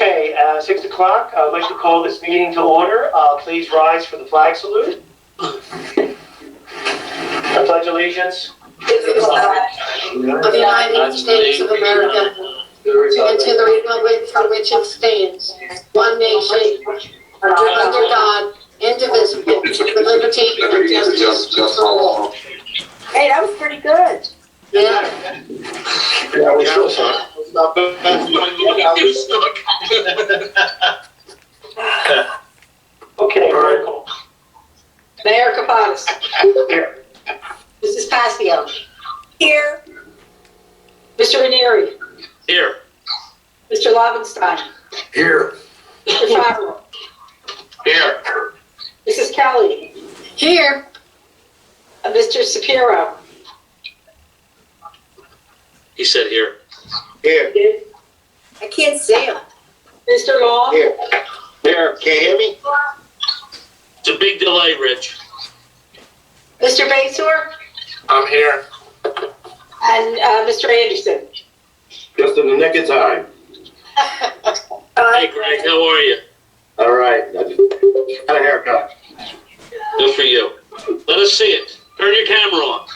Okay, 6 o'clock. I'd like to call this meeting to order. Please rise for the flag salute. I pledge allegiance to the flag of the United States of America and to the republic for which it stands, one nation, under God, indivisible, with liberty and justice for all. Hey, that was pretty good. Yeah. Yeah, we're still sorry. Okay, roll call. Mayor Caucus. Here. Mrs. Passio. Here. Mr. Ranieri. Here. Mr. Lovenstein. Here. Mr. Farrell. Here. Mrs. Kelly. Here. Mr. Shapiro. He said here. Here. I can't see him. Mr. Long. Here. Here. Can you hear me? It's a big delay, Rich. Mr. Basor. I'm here. And Mr. Anderson. Just in the nick of time. Hey, Greg, how are you? All right. I just got a haircut. Good for you. Let us see it. Turn your camera on.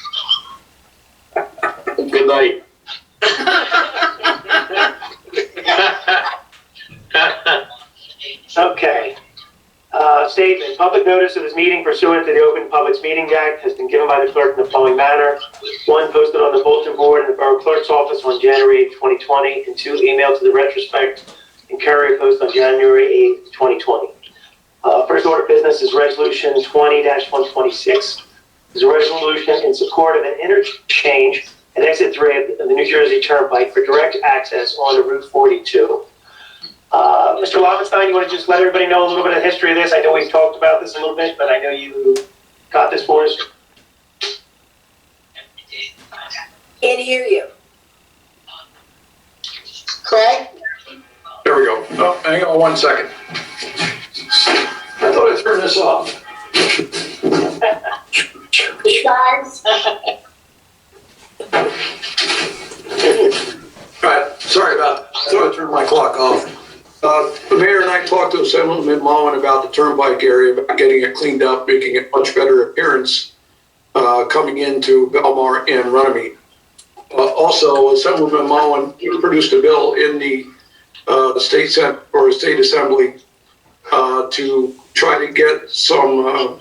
Good night. Okay. Statement. Public notice of this meeting pursuant to the Open Public Meetings Act has been given by the clerk in the following manner. 1, posted on the bulletin board in the Borough Clerk's office on January 8, 2020, and 2, emailed to the retrospect and Courier Post on January 8, 2020. First order of business is Resolution 20-126. This is a resolution in support of an interchange at Exit 3 of the New Jersey Turnpike for direct access onto Route 42. Mr. Lovenstein, you want to just let everybody know a little bit of the history of this? I know we've talked about this a little bit, but I know you got this for us. Can't hear you. Craig. There we go. Oh, hang on 1 second. I thought I turned this off. You guys. All right. Sorry about that. I thought I turned my clock off. The mayor and I talked to Assemblyman Mullen about the Turnpike area, about getting it cleaned up, making it much better appearance coming into Belmar and Runnemede. Also, Assemblyman Mullen produced a bill in the state assembly to try to get some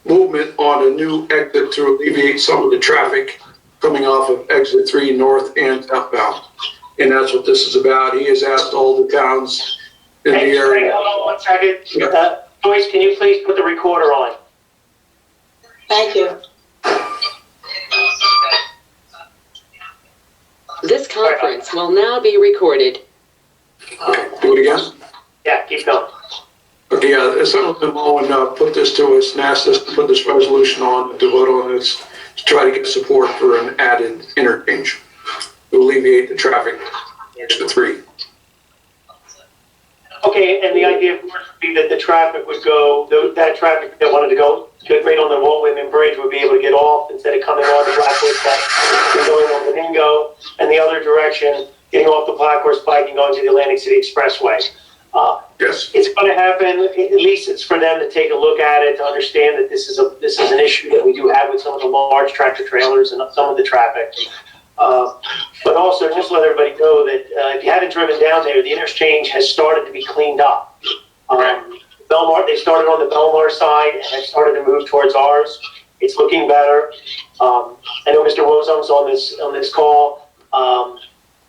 movement on a new exit to alleviate some of the traffic coming off of Exit 3 north and southbound. And that's what this is about. He has asked all the towns in the area. Hold on 1 second. Yeah. Joyce, can you please put the recorder on? Thank you. This conference will now be recorded. Do it again? Yeah, keep going. Okay, yeah, Assemblyman Mullen put this to us and asked us to put this resolution on to vote on this to try to get support for an added interchange to alleviate the traffic Exit 3. Okay, and the idea, of course, would be that the traffic would go, that traffic that wanted to go right on the Walt Whitman Bridge would be able to get off instead of coming on the Black Horse Pike and going on the Mingo, and the other direction, getting off the Black Horse Pike and going to the Atlantic City Expressway. Yes. It's going to happen. At least it's for them to take a look at it, to understand that this is an issue that we do have with some of the large tractor trailers and some of the traffic. But also just let everybody know that if you haven't driven down there, the interchange has started to be cleaned up. Belmar, they started on the Belmar side and have started to move towards ours. It's looking better. I know Mr. Wozum's on this call.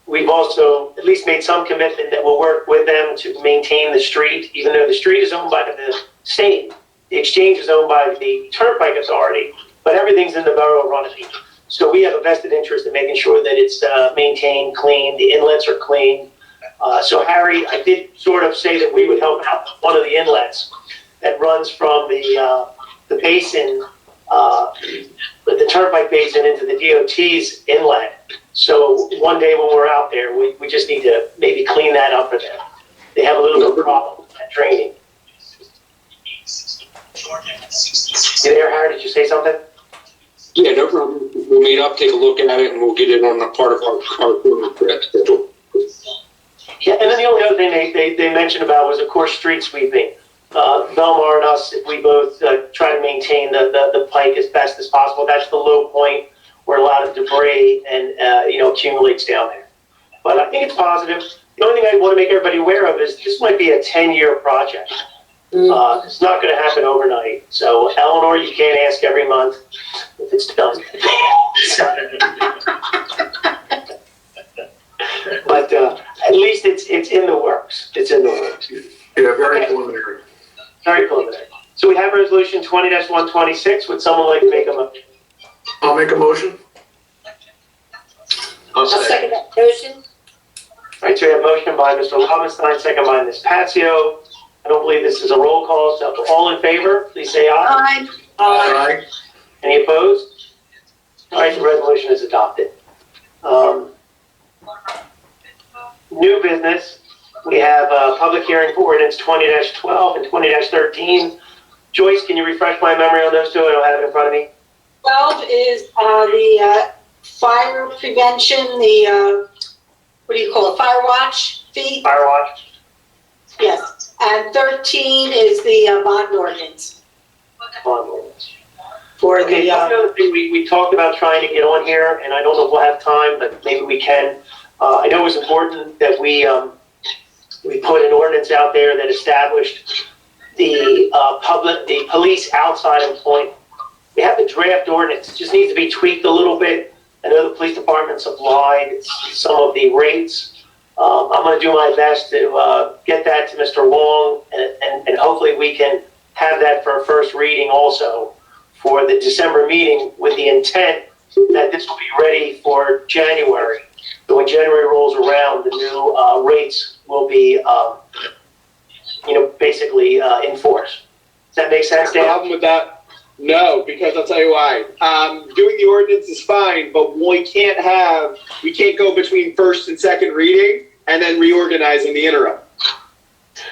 We've also at least made some commitment that we'll work with them to maintain the street, even though the street is owned by the state. The exchange is owned by the Turnpike Authority, but everything's in the borough of Runnemede. So we have a vested interest in making sure that it's maintained, clean, the inlets are clean. So Harry, I did sort of say that we would help out one of the inlets that runs from the basin, the Turnpike basin into the DOT's inlet. So one day when we're out there, we just need to maybe clean that up for them. They have a little bit of a problem with that draining. You there, Harry? Did you say something? Yeah, no problem. We'll meet up, take a look at it, and we'll get it on a part of our schedule. Yeah, and then the only other thing they mentioned about was, of course, street sweeping. Belmar and us, we both try to maintain the pike as best as possible. That's the low point where a lot of debris and accumulates down there. But I think it's positive. The only thing I want to make everybody aware of is this might be a 10-year project. It's not going to happen overnight. So, Eleanor, you can't ask every month if it's done. But at least it's in the works. It's in the works. Yeah, very preliminary. Very preliminary. So we have resolution 20-126. Would someone like to make a motion? I'll make a motion. I'll second that motion. All right, so we have a motion by Mr. Lobenstein, second by Ms. Patsio. I don't believe this is a roll call, so all in favor, please say aye. Aye. Any opposed? All right, the resolution is adopted. New business, we have a public hearing for ordinance 20-12 and 20-13. Joyce, can you refresh my memory on those two? I don't have it in front of me. 12 is the fire prevention, the, what do you call it, fire watch fee? Fire watch. Yes. And 13 is the bond ordinance Bond ordinance. for Okay, the, one other thing we talked about trying to get on here, and I don't know if we'll have time, but maybe we can. I know it was important that we put an ordinance out there that established the police outside employment. We have a draft ordinance, it just needs to be tweaked a little bit. I know the police department supplied some of the rates. I'm going to do my best to get that to Mr. Long, and hopefully we can have that for a first reading also for the December meeting, with the intent that this will be ready for January. So when January rolls around, the new rates will be, basically enforced. Does that make sense, Dan? Problem with that? No, because I'll tell you why. Doing the ordinance is fine, but we can't go between first and second reading and then reorganize in the interim.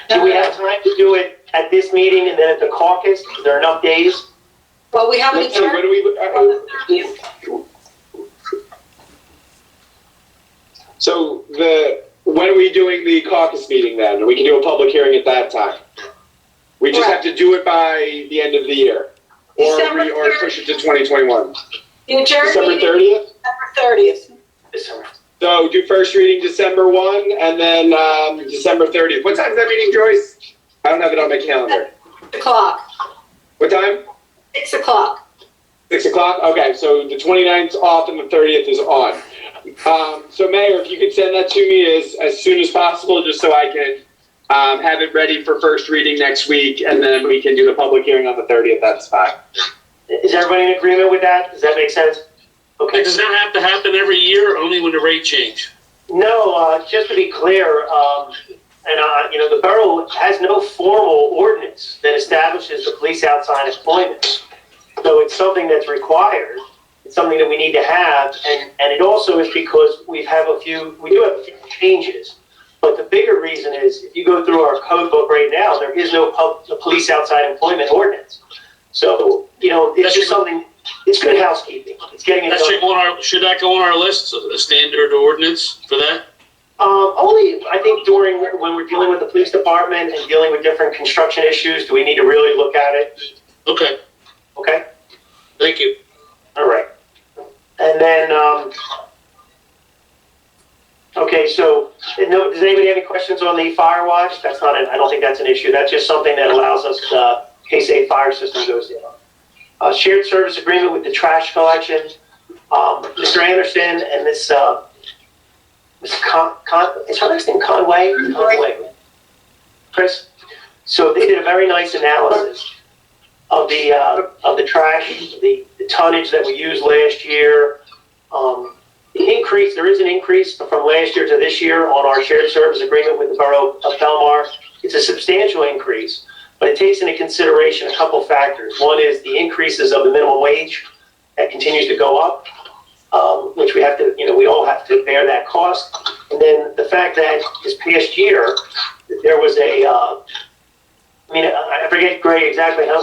Do we have time to do it at this meeting and then at the caucus? Is there enough days? well, we have an So when attorney. when are we doing the caucus meeting then? We can do a public hearing at that time. We just have to do it by the end of the year, or push it to 2021. The attorney December meeting 30th. is December 30th. December. So do first reading December 1 and then December 30th. What time is that meeting, Joyce? I don't have it on my calendar. 6 o'clock. What time? 6 o'clock. 6 o'clock? Okay, so the 29th off and the 30th is on. So Mayor, if you could send that to me as soon as possible, just so I can have it ready for first reading next week, and then we can do the public hearing on the 30th, that's fine. Is everybody in agreement with that? Does that make sense? Okay. Does that have to happen every year, or only when the rate change? No, just to be clear, the borough has no formal ordinance that establishes the police outside employment. So it's something that's required. It's something that we need to have, and it also is because we do have a few changes. But the bigger reason is, if you go through our code book right now, there is no police outside employment ordinance. So, it's just something, it's good housekeeping. It's getting it done. Should that go on our list, a standard ordinance for that? Only, I think, when we're dealing with the police department and dealing with different construction issues, do we need to really look at it? Okay, Okay? thank you. All right. And then, okay, so, does anybody have any questions on the fire watch? I don't think that's an issue. That's just something that allows us, in case a fire system goes down. Shared service agreement with the trash collection. Mr. Anderson and this, is her next name Conway? Chris? So they did a very nice analysis of the trash, the tonnage that we used last year. There is an increase from last year to this year on our shared service agreement with the Borough of Belmar. It's a substantial increase, but it takes into consideration a couple factors. One is the increases of the minimum wage that continues to go up, which we have to, we all have to bear that cost. And then the fact that this past year, there was I forget Craig exactly how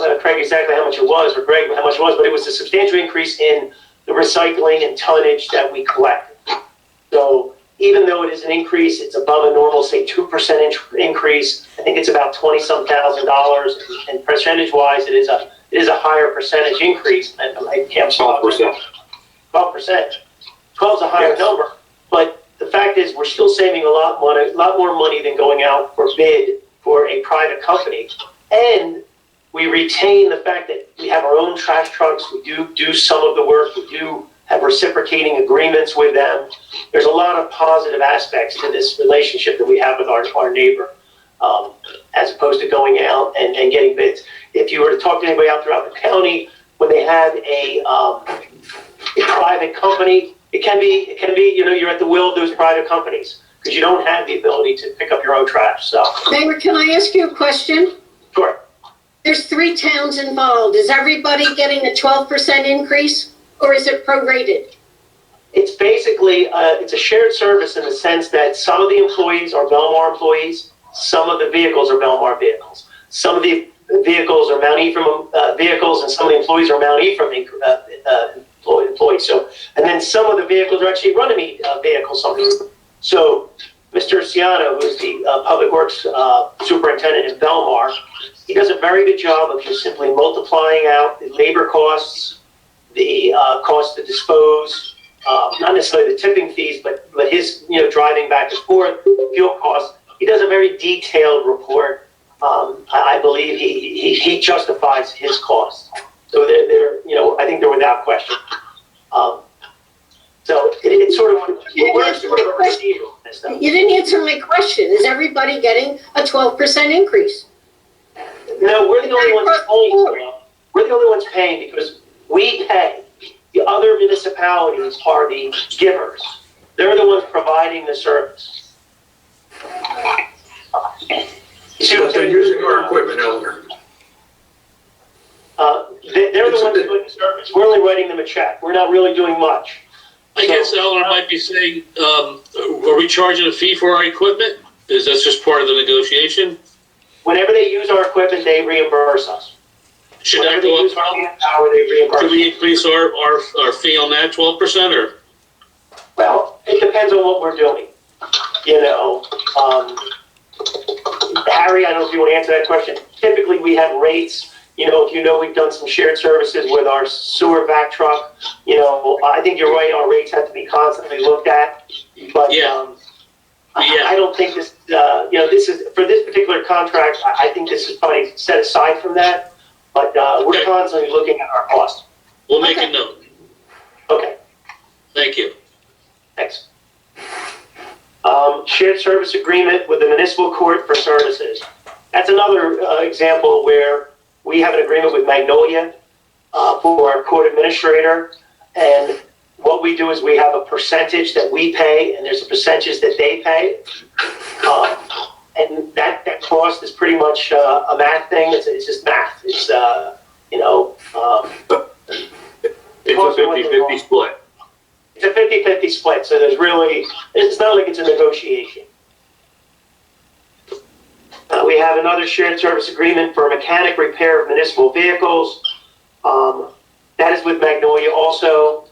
much it was, but it was a substantial increase in the recycling and tonnage that we collected. So even though it is an increase, it's above a normal, say, 2% increase. I think it's about $20-some thousand, and percentage-wise, it is a higher percentage increase. And I can't. 12%. 12%. 12 is a higher number, but the fact is, we're still saving a lot more money than going out for bid for a private company, and we retain the fact that we have our own trash trucks. We do some of the work. We do have reciprocating agreements with them. There's a lot of positive aspects to this relationship that we have with our neighbor, as opposed to going out and getting bids. If you were to talk to anybody out throughout the county, when they have a private company, it can be, you're at the will of those private companies because you don't have the ability to pick up your own trash. So, Mayor, can I ask you a question? sure. There's 3 towns involved. Is everybody getting a 12% increase, or is it prorated? It's basically, it's a shared service in the sense that some of the employees are Belmar employees, some of the vehicles are Belmar vehicles. Some of the vehicles are Mount Ephraim vehicles, and some of the employees are Mount Ephraim employees. So, and then some of the vehicles are actually Runnemede vehicles. So, Mr. Ciano, who's the Public Works Superintendent in Belmar, he does a very good job of just simply multiplying out the labor costs, the cost to dispose, not necessarily the tipping fees, but his, driving back and forth, fuel costs. He does a very detailed report. I believe he justifies his costs. So they're I think they're without question. So it's sort of we're sort of a receiver on this stuff. You didn't answer my question. Is everybody getting a 12% increase? No, we're the only ones paying. We're the only ones paying because we pay. The other municipalities are the givers. They're the ones providing the service. But they're using our equipment, Elder. They're the ones doing the service. We're only writing them a check. We're not really doing much. I guess Eleanor might be saying, are we charging a fee for our equipment? Is that just part of the negotiation? Whenever they use our equipment, they reimburse us. Should Whenever that they go use up? our manpower, they reimburse Could we us. increase our fee on that 12% or? Well, it depends on what we're doing. Harry, I don't know if you want to answer that question. Typically, we have rates. We've done some shared services with our sewer vac truck. I think you're right. Our rates have to be constantly looked at. But I don't think this. This is for this particular contract. I think this is probably set aside from that. But we're constantly looking at our costs. We'll make a note. Okay. Thank you. Thanks. Shared service agreement with the municipal court for services. That's another example where we have an agreement with Magnolia for our court administrator. And what we do is we have a percentage that we pay, and there's a percentage that they pay. And that cost is pretty much a math thing. It's just math. It's, It's a 50-50 split. It's a 50-50 split, so it's not like it's a negotiation. We have another shared service agreement for mechanic repair of municipal vehicles. That is with Magnolia also.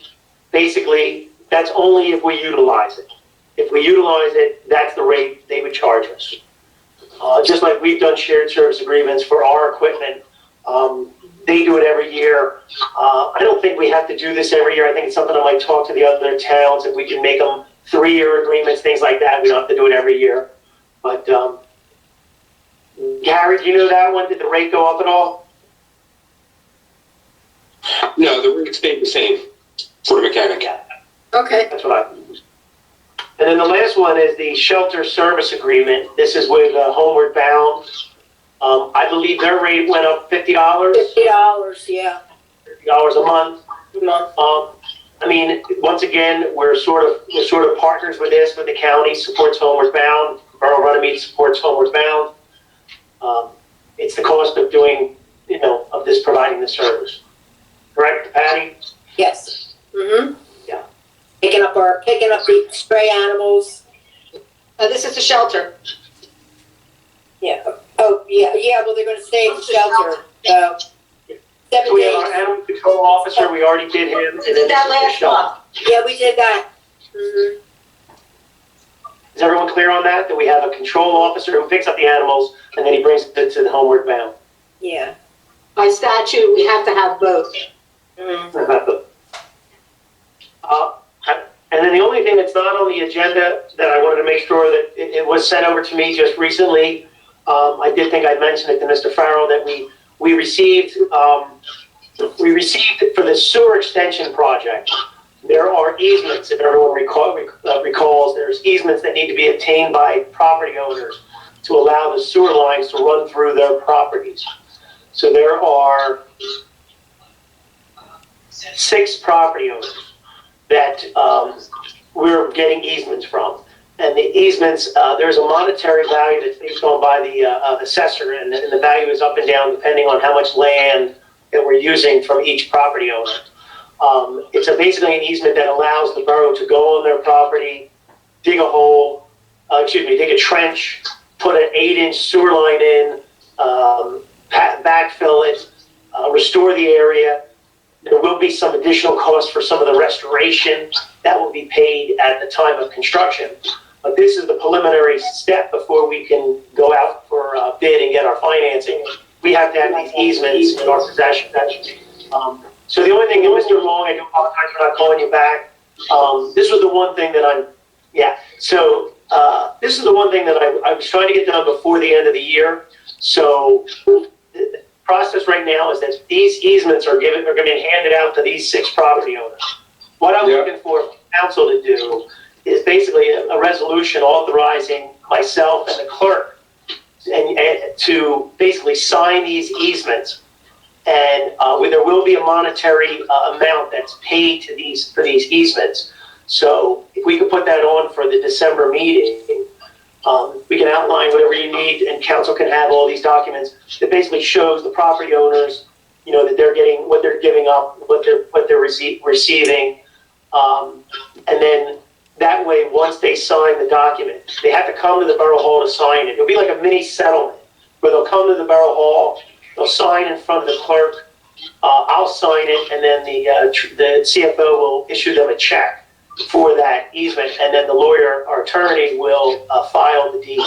Basically, that's only if we utilize it. If we utilize it, that's the rate they would charge us. Just like we've done shared service agreements for our equipment. They do it every year. I don't think we have to do this every year. I think it's something I might talk to the other towns if we can make them 3-year agreements, things like that. We don't have to do it every year. But Gary, do you know that one? Did the rate go up at all? No, the rate stayed the same for the mechanic. Okay. That's what And then the last one is the shelter service agreement. This is with Homeward Bound. I believe their rate went up $50. $50, yeah. $50 a month. A month. I mean, once again, we're sort of partners with this. With the county supports Homeward Bound. Borough Runnemede supports Homeward Bound. It's the cost of doing, of this providing the service. Correct, Patty? Yes. Mm-hmm. Yeah. Picking up the stray animals. This is the shelter. Yeah. Oh, yeah. Well, they're going to stay at the shelter. 7 So we have days. our animal control officer. We already did him. We did that last month. Yeah, we did that. Mm-hmm. clear on that we have a control officer who picks up the animals and then he brings it to the homeward bound. Yeah. By statute, we have to have both. Mm. And then the only thing that's not on the agenda that I wanted to make sure that it was sent over to me just recently, I did think I'd mentioned it to Mr. Farrell, that we received for the sewer extension project. There are easements, if everyone recalls, there's easements that need to be obtained by property owners to allow the sewer lines to run through their properties. So there are 6 property owners that we're getting easements from. And the easements, there's a monetary value that's based on by the assessor, and the value is up and down depending on how much land that we're using from each property owner. It's basically an easement that allows the borough to go on their property, dig a trench, put an 8-inch sewer line in, backfill it, restore the area. There will be some additional costs for some of the restoration that will be paid at the time of construction. But this is the preliminary step before we can go out for a bid and get our financing. We have to have these easements in our possession. So the only thing, and Mr. Long, I do apologize for not calling you back. This was the one thing that this is the one thing that I was trying to get done before the end of the year. So the process right now is that these easements are going to be handed out to these 6 property owners. What I'm looking for council to do is basically a resolution authorizing myself and the clerk and to basically sign these easements. And there will be a monetary amount that's paid to for these easements. So if we could put that on for the December meeting, we can outline whatever you need, and council can have all these documents that basically shows the property owners, that they're getting what they're giving up, what they're receiving, and then that way, once they sign the document, they have to come to the Borough Hall to sign it. It'll be like a mini settlement where they'll come to the Borough Hall, they'll sign in front of the clerk, I'll sign it, and then the CFO will issue them a check for that easement, and then the lawyer or attorney will file the deed.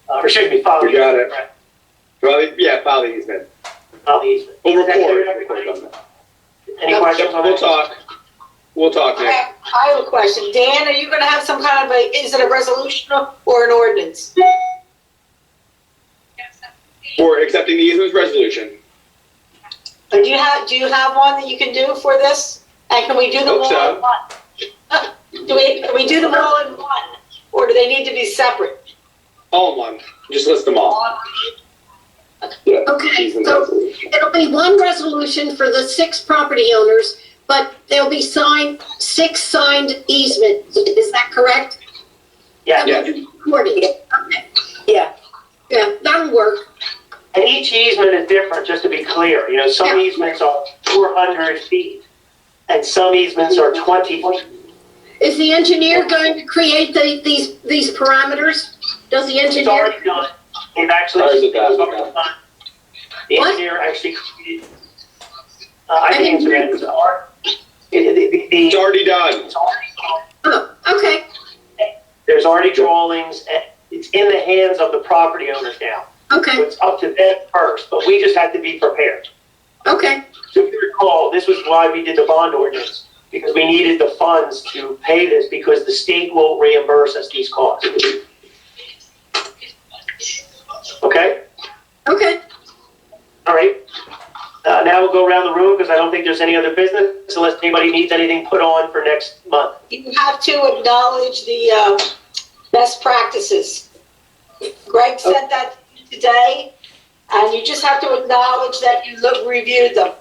File the easement. You got it. Right? File the easement. File the easement. We'll report. Any questions on that? We'll talk, Nick. I have a question. Dan, are you gonna have some kind of is it a resolution or an ordinance? For accepting the easement's resolution. Or do you have one that you can do for this? And can we do them Hope all so. in one? Can we do them all in one? Or do they need to be separate? All in one. Just list them all. Yeah. Okay, so it'll be one resolution for the 6 property owners, but there'll be 6 signed easements. Is that correct? Yeah. That will be recorded. Okay. Yeah. Yeah, that'll work. And each easement is different, just to be clear. Some easements are 400 feet, and some easements are 20 feet. Is the engineer going to create these parameters? Does the It's engineer? already done. They've actually, the What? engineer actually created. I can answer that. It's already done. It's already done. Oh, okay. There's already drawings, and it's in the hands of the property owners now. So Okay. it's up to them first, but we just had to be prepared. Okay. So if you recall, this was why we did the bond ordinance, because we needed the funds to pay this, because the state will reimburse us these costs. Okay? Okay. All right. Now we'll go around the room, because I don't think there's any other business, unless anybody needs anything put on for next month. You have to acknowledge the best practices. Greg sent that to you today, and you just have to acknowledge that you reviewed them.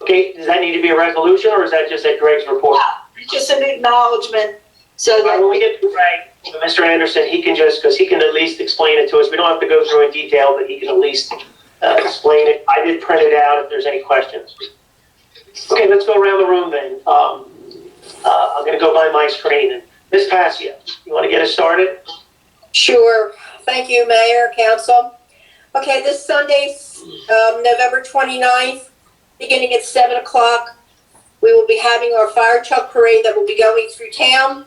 Okay, does that need to be a resolution, or is that just at Greg's report? It's just an acknowledgement, so All right, when we that, get to Greg, Mr. Anderson, he can because he can at least explain it to us. We don't have to go through in detail, but he can at least explain it. I did print it out if there's any questions. Okay, let's go around the room then. I'm going to go by my screen. And Ms. Passia, you want to get us started? Sure. Thank you, Mayor, Council. Okay, this Sunday, November 29th, beginning at 7 o'clock, we will be having our fire truck parade that will be going through town.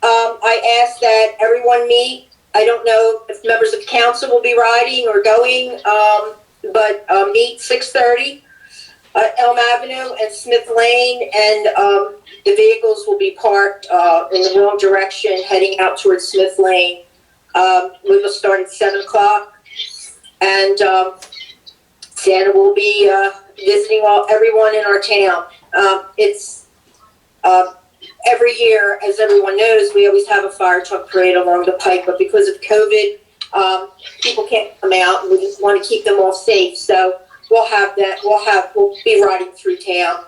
I asked that everyone meet. I don't know if members of council will be riding or going, but meet 6:30 Elm Avenue and Smith Lane, and the vehicles will be parked in the wrong direction, heading out towards Smith Lane. We will start at 7 o'clock, and Santa will be visiting everyone in our town. It's every year, as everyone knows, we always have a fire truck parade along the pike, but because of COVID, people can't come out, and we just want to keep them all safe. So we'll have that. We'll be riding through town,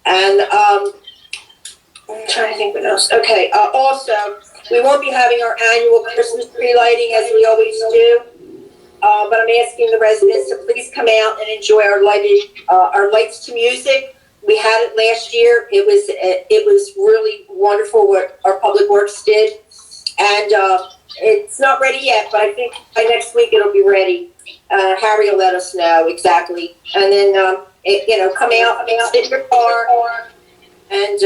and I'm trying to think what else. Okay. Also, we won't be having our annual Christmas tree lighting as we always do, but I'm asking the residents to please come out and enjoy our lights to music. We had it last year. It was really wonderful what our public works did, and it's not ready yet, but I think by next week it'll be ready. Harry will let us know exactly, and then come out, sit in your car, and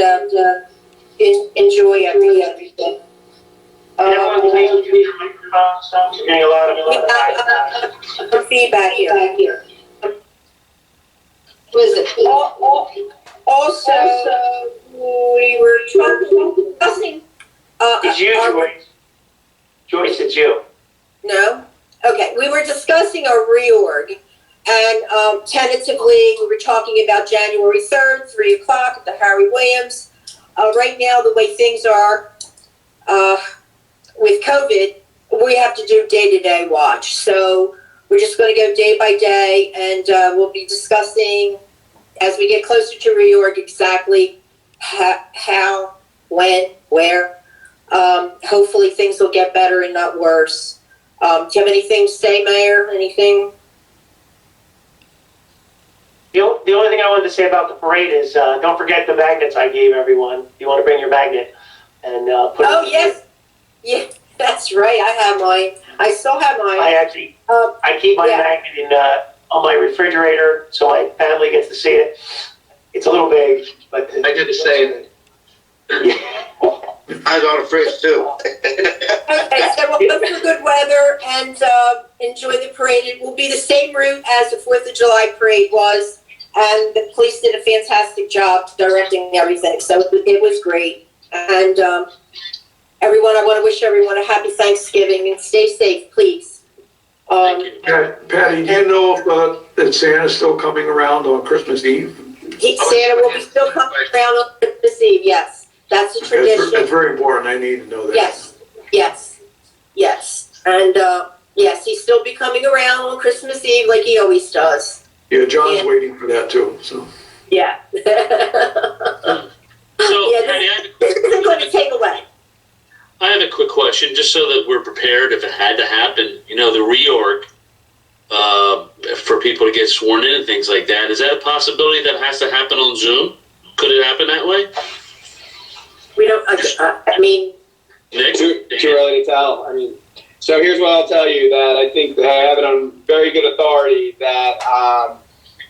enjoy everything. Everyone, please use your microphones. We're getting a lot of feedback here. Who is it? Also, we were discussing. It's you, Joyce. Joyce, it's you. No? Okay, we were discussing our reorg, and tentatively, we were talking about January 3rd, 3 o'clock at the Harry Williams. Right now, the way things are with COVID, we have to do day-to-day watch. So we're just going to go day by day, and we'll be discussing, as we get closer to reorg, exactly how, when, where. Hopefully things will get better and not worse. Do you have anything to say, Mayor? Anything? The only thing I wanted to say about the parade is don't forget the magnets I gave everyone. You want to bring your magnet and put it. Oh, yes. Yeah, that's right. I have mine. I still have mine. I actually, I keep my magnet on my refrigerator so my family gets to see it. It's a little big, but I did the same. I was on a fridge too. Okay, so we'll look for good weather and enjoy the parade. It will be the same route as the 4th of July parade was, and the police did a fantastic job directing everything, so it was great. And everyone, I want to wish everyone a happy Thanksgiving, and stay safe, please. Patty, do you know that Santa's still coming around on Christmas Eve? Santa will be still coming around on Christmas Eve, yes. That's a tradition. That's very important. I need to know that. Yes. And yes, he's still be coming around on Christmas Eve like he always does. Yeah, John's waiting for that too. So. Yeah. So, yeah, Patty, this isn't going to take away. I have a quick question, just so that we're prepared if it had to happen. The reorg for people to get sworn in and things like that. Is that a possibility that has to happen on Zoom? Could it happen that way? We don't, I mean... Too early to tell. I mean, so here's what I'll tell you, that I think that I have it on very good authority that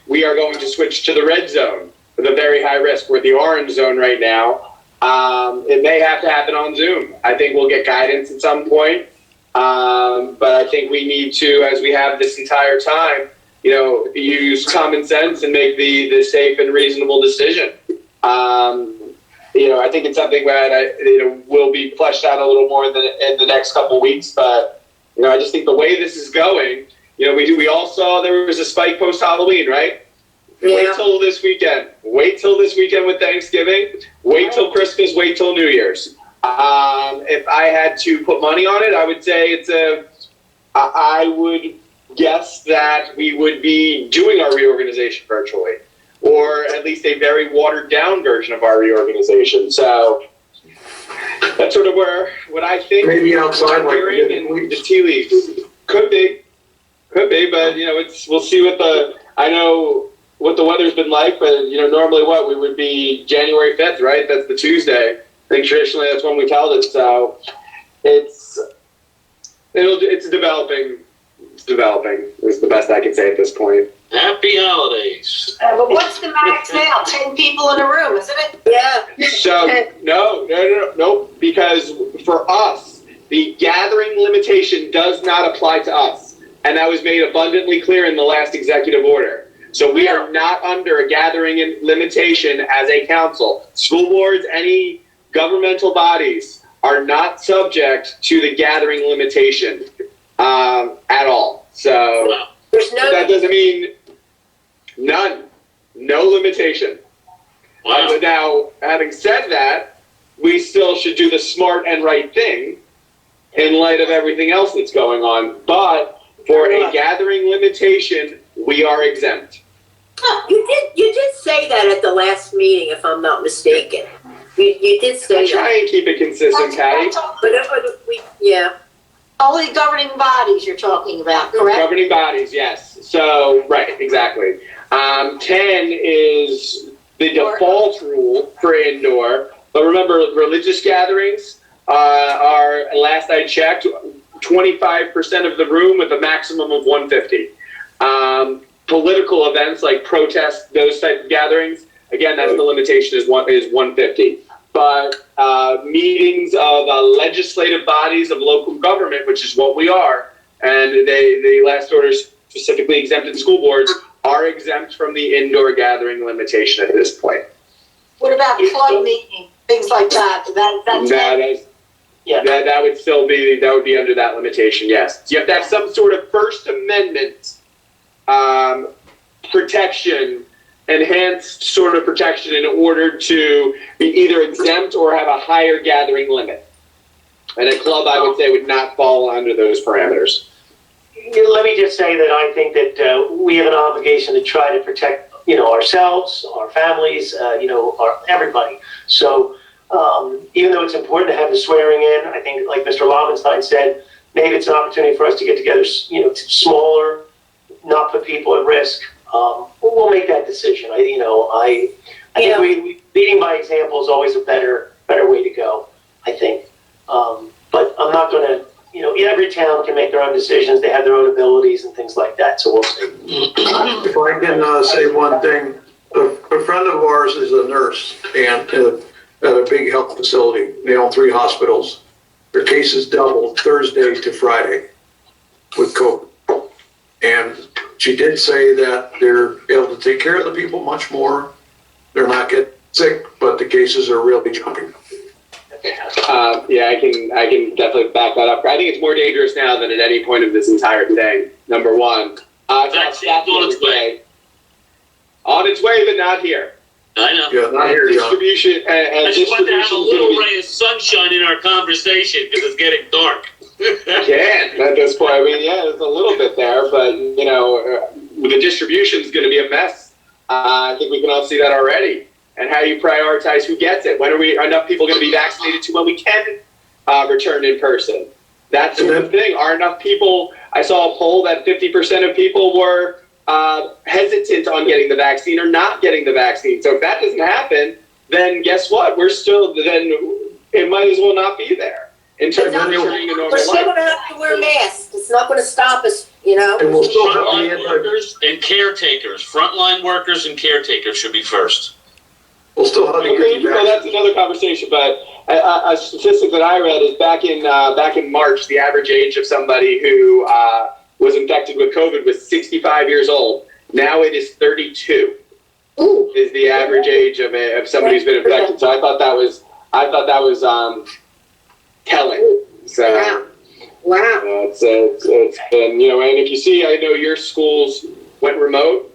we are going to switch to the red zone, the very high risk. We're the orange zone right now. It may have to happen on Zoom. I think we'll get guidance at some point. But I think we need to, as we have this entire time, use common sense and make the safe and reasonable decision. I think it's something that will be fleshed out a little more in the next couple of weeks. But I just think the way this is going, we all saw there was a spike post Halloween, right? Yeah. Wait till this weekend. Wait till this weekend with Thanksgiving. Wait till Christmas. Wait till New Year's. If I had to put money on it, I would say I would guess that we would be doing our reorganization virtually, or at least a very watered down version of our reorganization. So that's sort of what I think. Maybe outside, like the tea leaves. Could be, but we'll see I know what the weather's been like, but normally we would be January 5th, right? That's the Tuesday. I think traditionally that's when we've held it. So it's developing. It's developing is the best I can say at this point. Happy holidays. But what's the max now? 10 people in a room, isn't it? Yeah. So, no, because for us, the gathering limitation does not apply to us. And that was made abundantly clear in the last executive order. So we are not under a gathering limitation as a council. School boards, any governmental bodies are not subject to the gathering limitation at all. So There's no. that doesn't mean none, no limitation. Wow. Now, having said that, we still should do the smart and right thing in light of everything else that's going on. But for a gathering limitation, we are exempt. You did say that at the last meeting, if I'm not mistaken. You did say I that. try and keep it consistent, Patty. Yeah. Only governing bodies you're talking about, correct? Governing bodies, yes. So, right, exactly. 10 is the default rule for indoor. But remember, religious gatherings are, last I checked, 25% of the room with a maximum of 150. Political events like protests, those type of gatherings, again, that's the limitation is 150. But meetings of legislative bodies of local government, which is what we are, and the last order specifically exempted school boards, are exempt from the indoor gathering limitation at this point. What about club meetings, things like that? That would still be, that would be under that limitation, yes. So you have to have some sort of First Amendment protection, enhanced sort of protection in order to be either exempt or have a higher gathering limit. And a club, I would say, would not fall under those parameters. Let me just say that I think that we have an obligation to try to protect, ourselves, our families, everybody. So even though it's important to have the swearing in, I think, like Mr. Lovenstein said, maybe it's an opportunity for us to get together, smaller, not put people at risk. We'll make that decision. I think leading by example is always a better way to go, I think. But I'm not going to, every town can make their own decisions. They have their own abilities and things like that. So we'll see. If I can say one thing, a friend of ours is a nurse and at a big health facility. They own 3 hospitals. Their cases doubled Thursday to Friday with COVID. And she did say that they're able to take care of the people much more. They're not getting sick, but the cases are really jumping. I can definitely back that up. I think it's more dangerous now than at any point of this entire thing. Number one. Vaccine's on its way. On its way, but not here. I know. Yeah, not here, John. Distribution and I just want to have a little distribution. ray of sunshine in our conversation because it's getting dark. Can at this point. I mean, yeah, there's a little bit there, but the distribution is going to be a mess. I think we can all see that already. And how you prioritize who gets it. When are enough people going to be vaccinated to when we can return in person? That's the thing. Are enough people? I saw a poll that 50% of people were hesitant on getting the vaccine or not getting the vaccine. So if that doesn't happen, then guess what? Then it might as well not be there. In terms of returning to normal We're still life. going to have to wear masks. It's not going to stop us, And we'll still have Frontline workers and caretakers. Frontline workers and caretakers should be first. We'll still have to Okay, get you well, back. that's another conversation. But a statistic that I read is back in March, the average age of somebody who was infected with COVID was 65 years old. Now it is 32. Ooh. Is the average age of somebody who's been infected. So I thought that was telling. So Wow. it's been, and if you see, I know your schools went remote.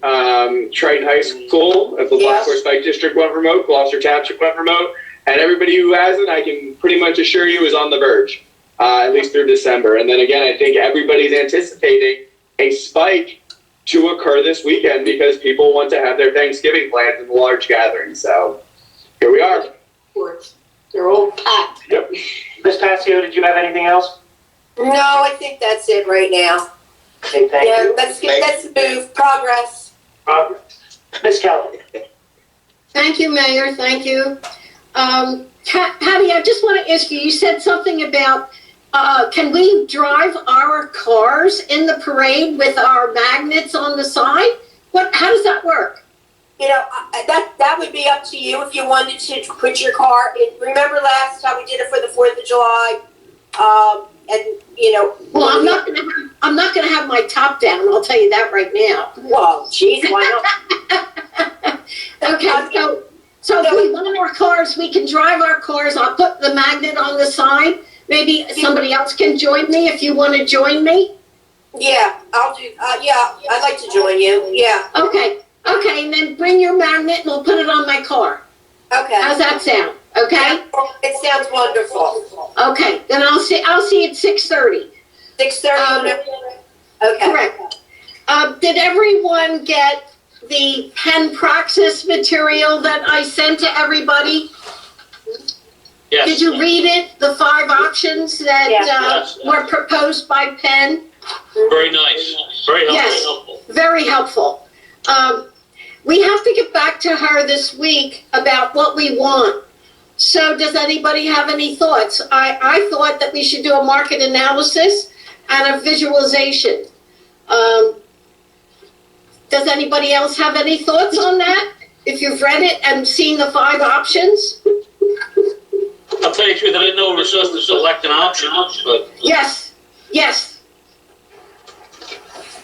Triton High School at the Black Horse Bike District went remote. Gloucester Township went remote. And everybody who hasn't, I can pretty much assure you, is on the verge, at least through December. And then again, I think everybody's anticipating a spike to occur this weekend because people want to have their Thanksgiving plans in large gatherings. So here we are. They're all packed. Yep. Ms. Passio, did you have anything else? No, I think that's it right now. Okay, thank Yeah, you. let's move. Progress. Ms. Kelly. Thank you, Mayor, thank you. Patty, I just want to ask you, you said something about, can we drive our cars in the parade with our magnets on the side? how does that work? You know, that would be up to you if you wanted to put your car in. Remember last time we did it for the 4th of July? And, you know. Well, I'm not gonna have my top down, I'll tell you that right now. Well, geez, why not? Okay, so if we want our cars, we can drive our cars. I'll put the magnet on the side. Maybe somebody else can join me if you want to join me. Yeah, I'll do, yeah, I'd like to join you, yeah. Okay, and then bring your magnet and we'll put it on my car. Okay. How's that sound? Okay? It sounds wonderful. Okay, then I'll see at 6:30. 6:30? Okay. Correct. Did everyone get the pen praxis material that I sent to everybody? Yes. Did you read it? The 5 options that Yes. were proposed by Penn? Very nice. Very helpful. Yes, very helpful. We have to get back to her this week about what we want. So does anybody have any thoughts? I thought that we should do a market analysis and a visualization. Does anybody else have any thoughts on that? If you've read it and seen the 5 options? I'll tell you the truth, I didn't know we were supposed to select an option, but Yes.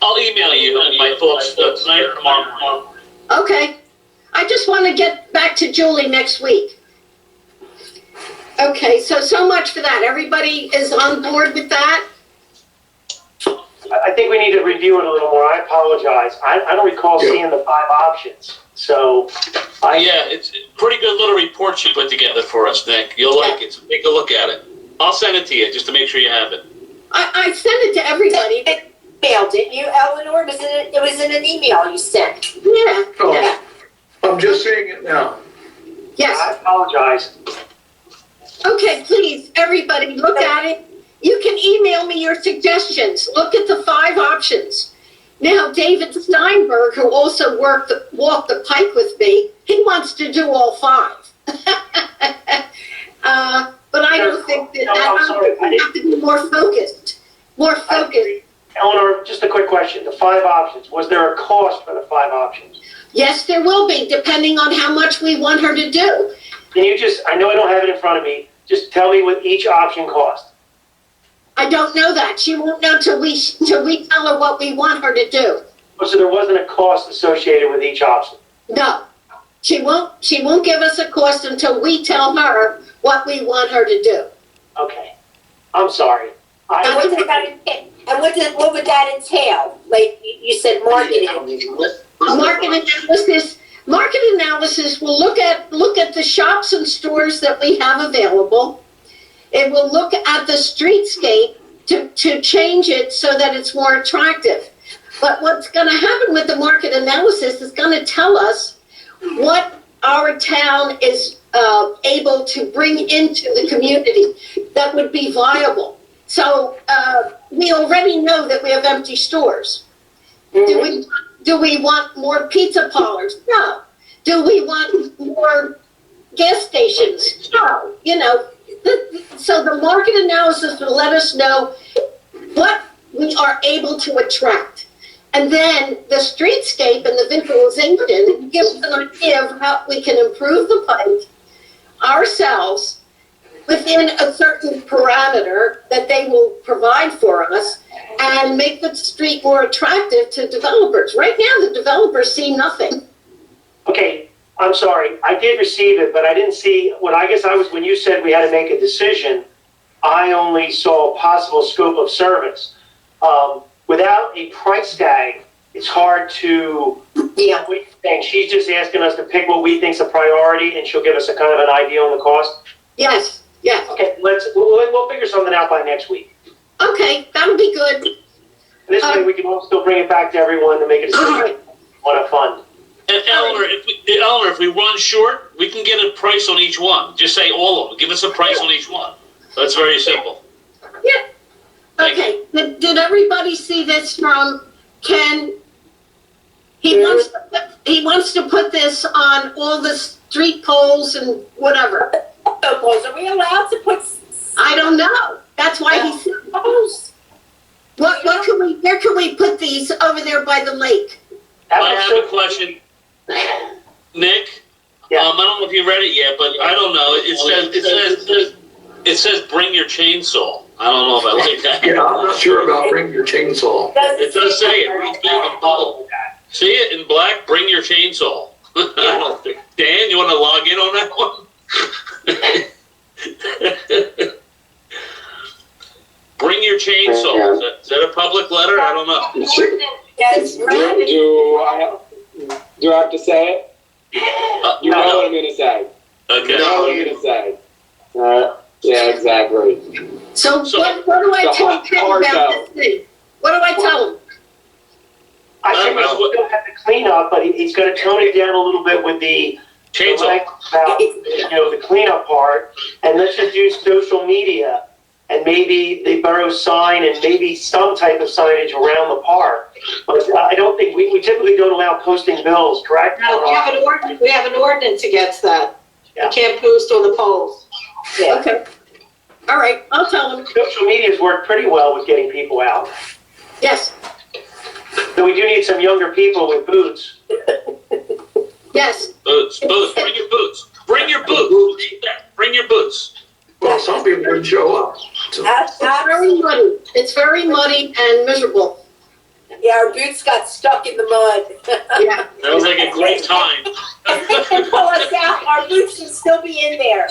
I'll email you my thoughts tonight or tomorrow. Okay. I just want to get back to Julie next week. Okay, so much for that. Everybody is on board with that? I think we need to review it a little more. I apologize. I don't recall seeing the 5 options. So, Yeah, it's a pretty good little report she put together for us, Nick. You'll like it, so take a look at it. I'll send it to you just to make sure you have it. I sent it to everybody. Email, didn't you, Eleanor? It was in an email you sent. Yeah. Oh, I'm just seeing it now. Yes. I apologize. Okay, please, everybody, look at it. You can email me your suggestions. Look at the 5 options. Now, David Steinberg, who also walked the pike with me, he wants to do all 5. But I don't think that, we have to be more focused. Eleanor, just a quick question. The 5 options, was there a cost for the 5 options? Yes, there will be, depending on how much we want her to do. Can you just, I know I don't have it in front of me, just tell me what each option cost. I don't know that. She won't know till we tell her what we want her to do. So there wasn't a cost associated with each option? No. She won't give us a cost until we tell her what we want her to do. Okay. I'm sorry. And what would that entail? Like you said, marketing. Market analysis will look at the shops and stores that we have available. It will look at the streetscape to change it so that it's more attractive. But what's going to happen with the market analysis is going to tell us what our town is able to bring into the community that would be viable. So we already know that we have empty stores. Mm-hmm. Do we want more pizza parlors? No. Do we want more gas stations? No. So the market analysis will let us know what we are able to attract. And then the streetscape and the visualization gives us an idea of how we can improve the pike ourselves within a certain parameter that they will provide for us and make the street more attractive to developers. Right now, the developers see nothing. Okay, I'm sorry. I did receive it, but I didn't see when you said we had to make a decision, I only saw a possible scope of service. Without a price tag, it's hard to, she's just asking us to pick what we think's a priority and she'll give us a kind of an idea on the cost. Yes. Okay, we'll figure something out by next week. Okay, that'll be good. And this way we can still bring it back to everyone to make a decision on a fund. And Eleanor, if we run short, we can get a price on each one. Just say all of them. Give us a price on each one. That's very simple. Yeah. Okay. Did everybody see this from Ken? He wants to put this on all the street poles and whatever. Are we allowed to put? I don't know. That's why he said poles. Where can we put these over there by the lake? I have a question. Nick? Yeah. I don't know if you read it yet, but I don't know. It says bring your chainsaw. I don't know if I like that. Yeah, I'm not sure about bring your chainsaw. It does say it. Read big and bold. See it in black? Bring your chainsaw. Dan, you want to log in on that one? Bring your chainsaw. Is that a public letter? I don't know. Yes, Do I have to say it? You know what I'm going to say. Okay. You know what I'm going to say. Yeah, exactly. So what do I tell him about this thing? What do I tell him? I think we still have to clean up, but he's gonna tone it down a little bit with the Chainsaw. about, the cleanup part, and let's just use social media and maybe the borough sign and maybe some type of signage around the park. But I don't think, we typically don't allow posting bills, correct? No, we have an ordinance against that. Yeah. You can't post on the poles. Okay. All right, I'll tell him. Social media's worked pretty well with getting people out. Yes, So we do need some younger people with boots. yes. Boots. Bring your boots. Bring your boots. Bring your boots. Well, some people didn't show up. So, It's very muddy. It's very muddy and miserable. Yeah, our boots got stuck in the mud. Yeah. That was like a great time. If they can pull us out, our boots should still be in there.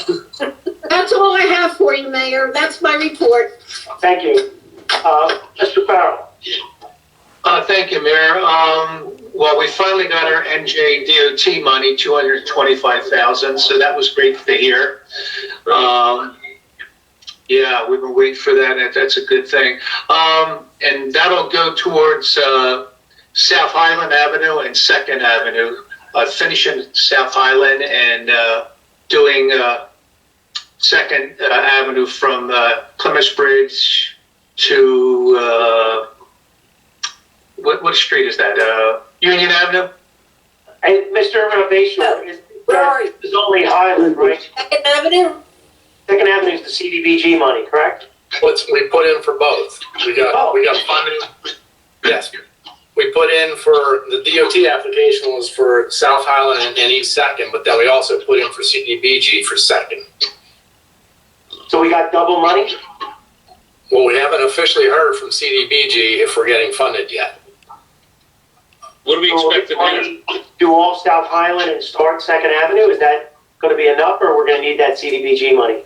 That's all I have for you, Mayor. That's my report. Thank you. Mr. Farrell. Thank you, Mayor. Well, we finally got our NJDOT money, $225,000, so that was great to hear. Yeah, we've been waiting for that, and that's a good thing. And that'll go towards South Highland Avenue and 2nd Avenue, finishing South Highland and doing 2nd Avenue from Plymouth Bridge to, what street is that? Union Avenue? Hey, Mr. Bayshore, Where are you? is only Highland, right? 2nd Avenue? 2nd Avenue is the CDBG money, correct? We put in for both. We got funding. Yes. We put in for, the DOT application was for South Highland and East 2nd, but then we also put in for CDBG for 2nd. So we got double money? Well, we haven't officially heard from CDBG if we're getting funded yet. What do we expect to do? Do all South Highland and start 2nd Avenue? Is that going to be enough, or we're going to need that CDBG money?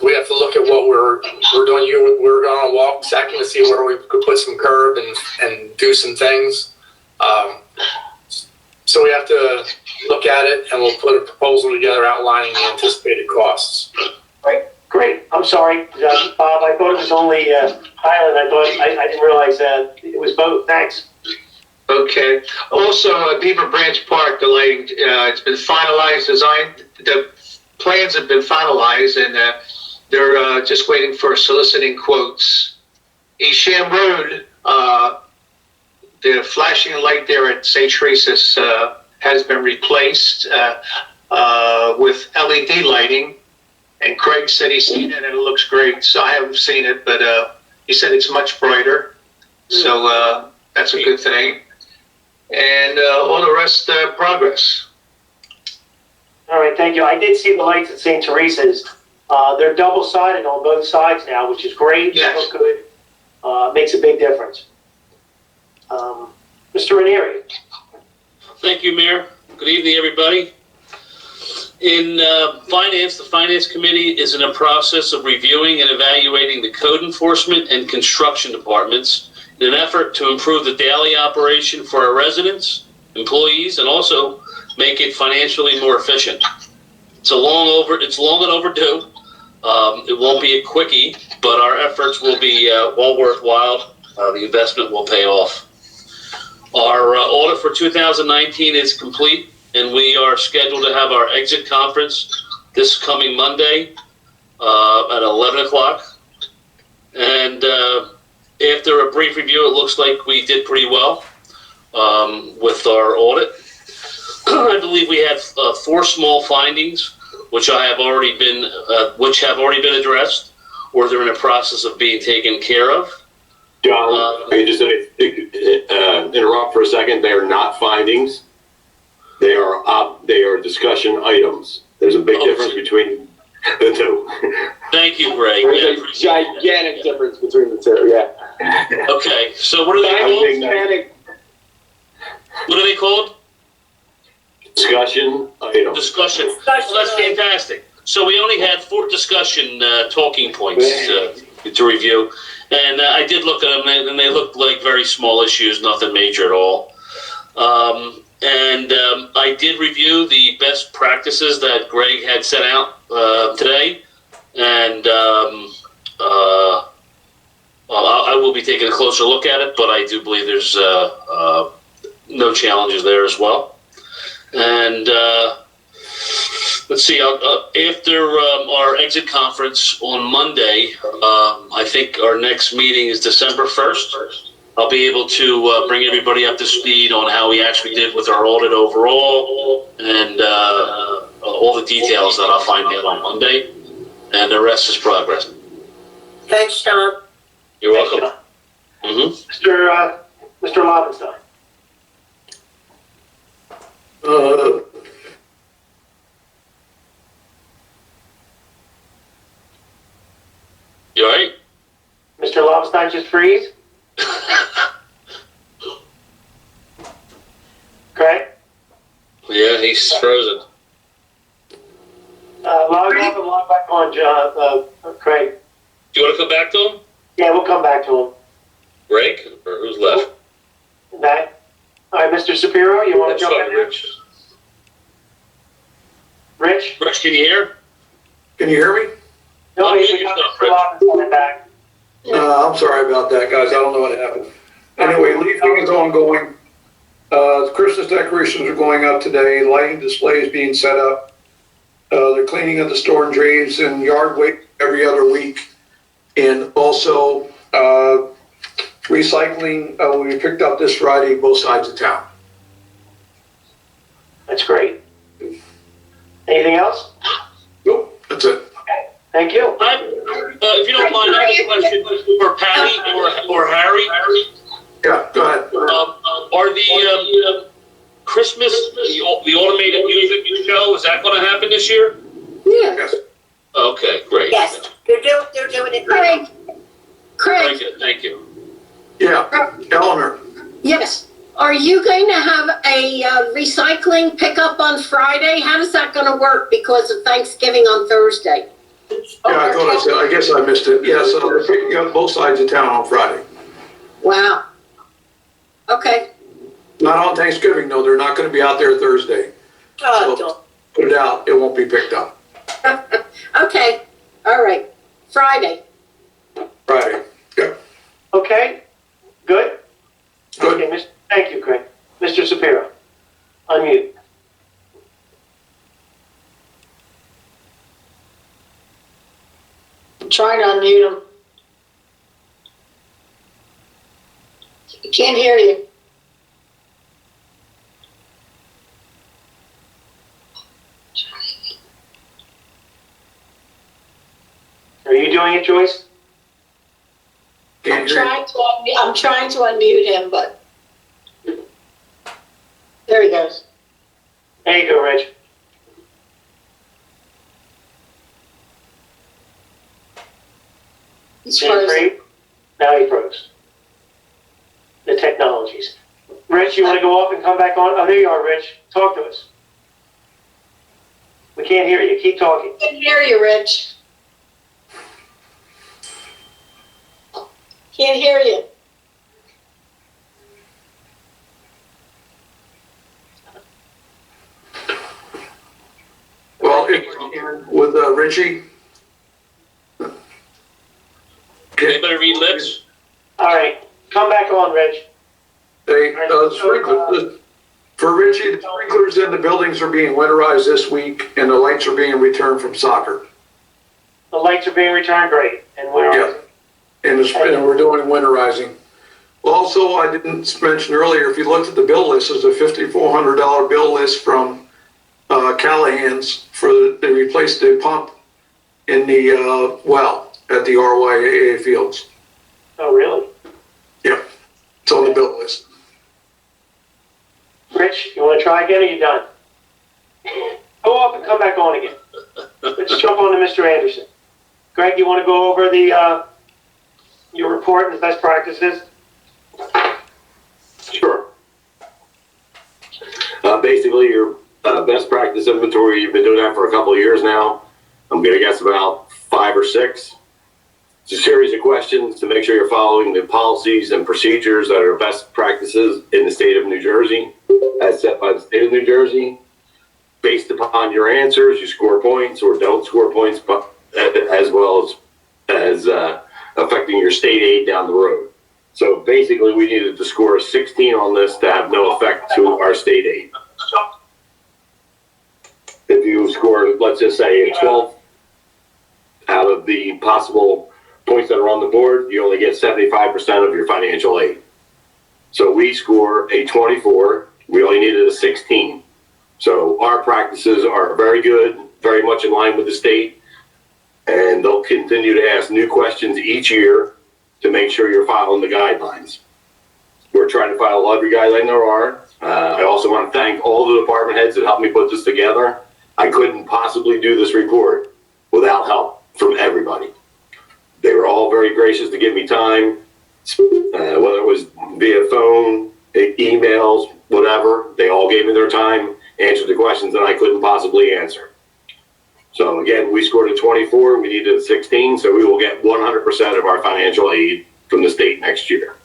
We have to look at what we're doing. We're going to walk 2nd to see where we could put some curb and do some things. So we have to look at it, and we'll put a proposal together outlining the anticipated costs. Great. I'm sorry, Bob. I thought it was only Highland. I didn't realize it was both. Thanks. Okay. Also, Beaver Branch Park, the lighting, it's been finalized, the plans have been finalized, and they're just waiting for soliciting quotes. Easham Road, the flashing light there at St. Teresa's has been replaced with LED lighting, and Craig said he's seen it and it looks great. So I haven't seen it, but he said it's much brighter. So that's a good thing. And all the rest, progress. All right, thank you. I did see the lights at St. Teresa's. They're double-sided on both sides now, which is great. Yes. They look good. Makes a big difference. Mr. Ranieri. Thank you, Mayor. Good evening, everybody. In finance, the Finance Committee is in a process of reviewing and evaluating the code enforcement and construction departments in an effort to improve the daily operation for our residents, employees, and also make it financially more efficient. It's long and overdue. It won't be a quickie, but our efforts will be well worthwhile. The investment will pay off. Our audit for 2019 is complete, and we are scheduled to have our exit conference this coming Monday at 11 o'clock. And after a brief review, it looks like we did pretty well with our audit. I believe we have 4 small findings, which have already been addressed, or they're in the process of being taken care of. John, I just interrupt for a second. They are not findings. They are discussion items. There's a big difference between the two. Thank you, Greg. There's a gigantic difference between the two, yeah. Okay, so what are they called? Gigantic. What are they called? Discussion items. Discussion. Well, that's fantastic. So we only had 4 discussion talking points to review, and I did look at them, and they looked like very small issues, nothing major at all. I did review the best practices that Greg had set out today, and I will be taking a closer look at it, but I do believe there's no challenges there as well. And let's see, after our exit conference on Monday, I think our next meeting is December 1st. I'll be able to bring everybody up to speed on how we actually did with our audit overall, and all the details that I'll find out on Monday, and the rest is progress. Thanks, John. You're welcome. Mm-hmm. Mr. Lobenstein. You all right? Mr. Lobenstein just freeze? Craig? Yeah, he's frozen. Log off and log back on, John, Craig. Do you want to come back to him? Yeah, we'll come back to him. Greg? Or who's left? Okay. All right, Mr. Shapiro, you want to That's jump fine, in there? Rich. Rich? Rich, can you hear? Can you hear me? No, Unmute we got yourself, Mr. Lobenstein back. I'm sorry about that, guys. I don't know what happened. Anyway, leafing is ongoing. The Christmas decorations are going up today. Lighting display is being set up. They're cleaning up the storm drains and yard waste every other week. And also, recycling will be picked up this Friday, both sides of town. That's great. Anything else? Nope, that's it. Okay, thank you. If you don't mind, I have a question for Patty or Harry. Yeah, go ahead. Are the Christmas, the automated music show, is that going to happen this year? Yeah. Yes. Okay, great. Yes, they're doing it. Craig, Very Craig, good, thank you. Yeah, Eleanor. yes. Are you going to have a recycling pickup on Friday? How is that going to work because of Thanksgiving on Thursday? Yeah, I guess I missed it. Yes, they're picking up both sides of town on Friday. Wow. Okay. Not on Thanksgiving, no, they're not gonna be out there Thursday. Oh, So, don't. put it out, it won't be picked up. Okay. All right. Friday. Friday. Yeah. Okay, good? Good. Okay, thank you, Craig. Mr. Shapiro, unmute. I'm trying to unmute him. I can't hear you. Are you doing it, Joyce? Can't hear you. I'm trying to unmute him, but there he goes. There you go, Rich. He's Did he frozen. freeze? Now he froze. The technologies. Rich, you want to go off and come back on? Oh, there you are, Rich. Talk to us. We can't hear you. Keep talking. I can't hear you, Rich. Can't hear you. Well, with Richie. Anybody read lips? All right. Come back on, Rich. For Richie, the sprinklers in the buildings are being winterized this week and the lights are being returned from soccer. The lights are being returned, great. And where Yeah. And we're doing winterizing. Also, I didn't mention earlier, if you looked at the bill list, there's a $5,400 bill list from Callahan's they replaced the pump in the well at the RYAA fields. Oh, really? on the bill list. Rich, you want to try again, or you done? Go off and come back on again. Let's jump on to Mr. Anderson. Greg, you want to go over the your report and best practices? Sure. Basically, your best practice inventory, you've been doing that for a couple of years now. I'm going to guess about 5 or 6. It's a series of questions to make sure you're following the policies and procedures that are best practices in the state of New Jersey, as set by the state of New Jersey. Based upon your answers, you score points or don't score points, but as well as affecting your state aid down the road. So basically, we needed to score a 16 on this to have no effect to our state aid. If you score, let's just say, a 12 out of the possible points that are on the board, you only get 75% of your financial aid. So we score a 24, we only needed a 16. So our practices are very good, very much in line with the state, and they'll continue to ask new questions each year to make sure you're following the guidelines. We're trying to follow every guideline there are. I also want to thank all the department heads that helped me put this together. I couldn't possibly do this report without help from everybody. They were all very gracious to give me time, whether it was via phone, emails, whatever. They all gave me their time, answered the questions that I couldn't possibly answer. So again, we scored a 24, we needed a 16, so we will get 100% of our financial aid from the state next year.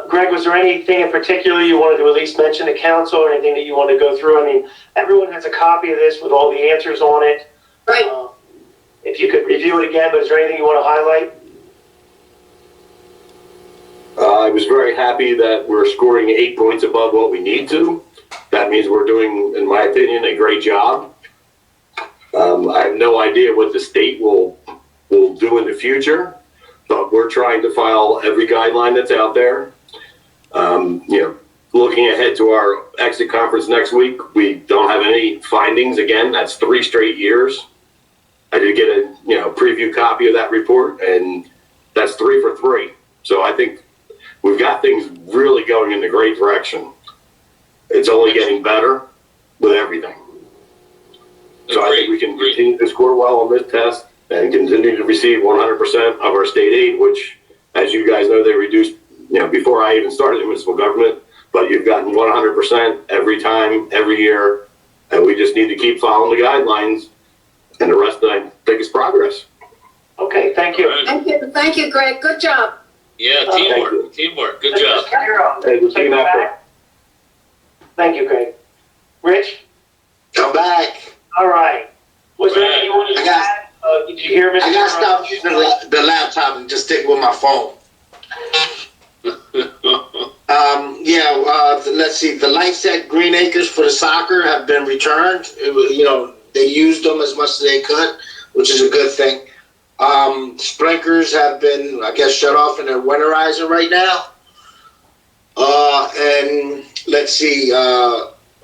Greg, was there anything in particular you wanted to at least mention to council, or anything that you want to go through? I mean, everyone has a copy of this with all the answers on it. Right. If you could review it again, but is there anything you want to highlight? I was very happy that we're scoring 8 points above what we need to. That means we're doing, in my opinion, a great job. I have no idea what the state will do in the future, but we're trying to file every guideline that's out there. Looking ahead to our exit conference next week, we don't have any findings. Again, that's 3 straight years. I did get a preview copy of that report, and that's 3 for 3. So I think we've got things really going in the great direction. It's only getting better with everything. So I think we can continue to score well on this test and continue to receive 100% of our state aid, which, as you guys know, they reduced, before I even started in municipal government, but you've gotten 100% every time, every year, and we just need to keep following the guidelines, and the rest, I think, is progress. Okay, thank you. Thank you, Greg. Good job. Yeah, teamwork. Good job. Hey, we'll see you after. Thank you, Greg. Rich? Come back. All right. Was there anything you wanted to add? Did you hear Mr. I got to stop using the laptop and just stick with my phone. Let's see. The lights at Green Acres for the soccer have been returned. They used them as much as they could, which is a good thing. Sprinklers have been, I guess, shut off and they're winterizing right now. And let's see.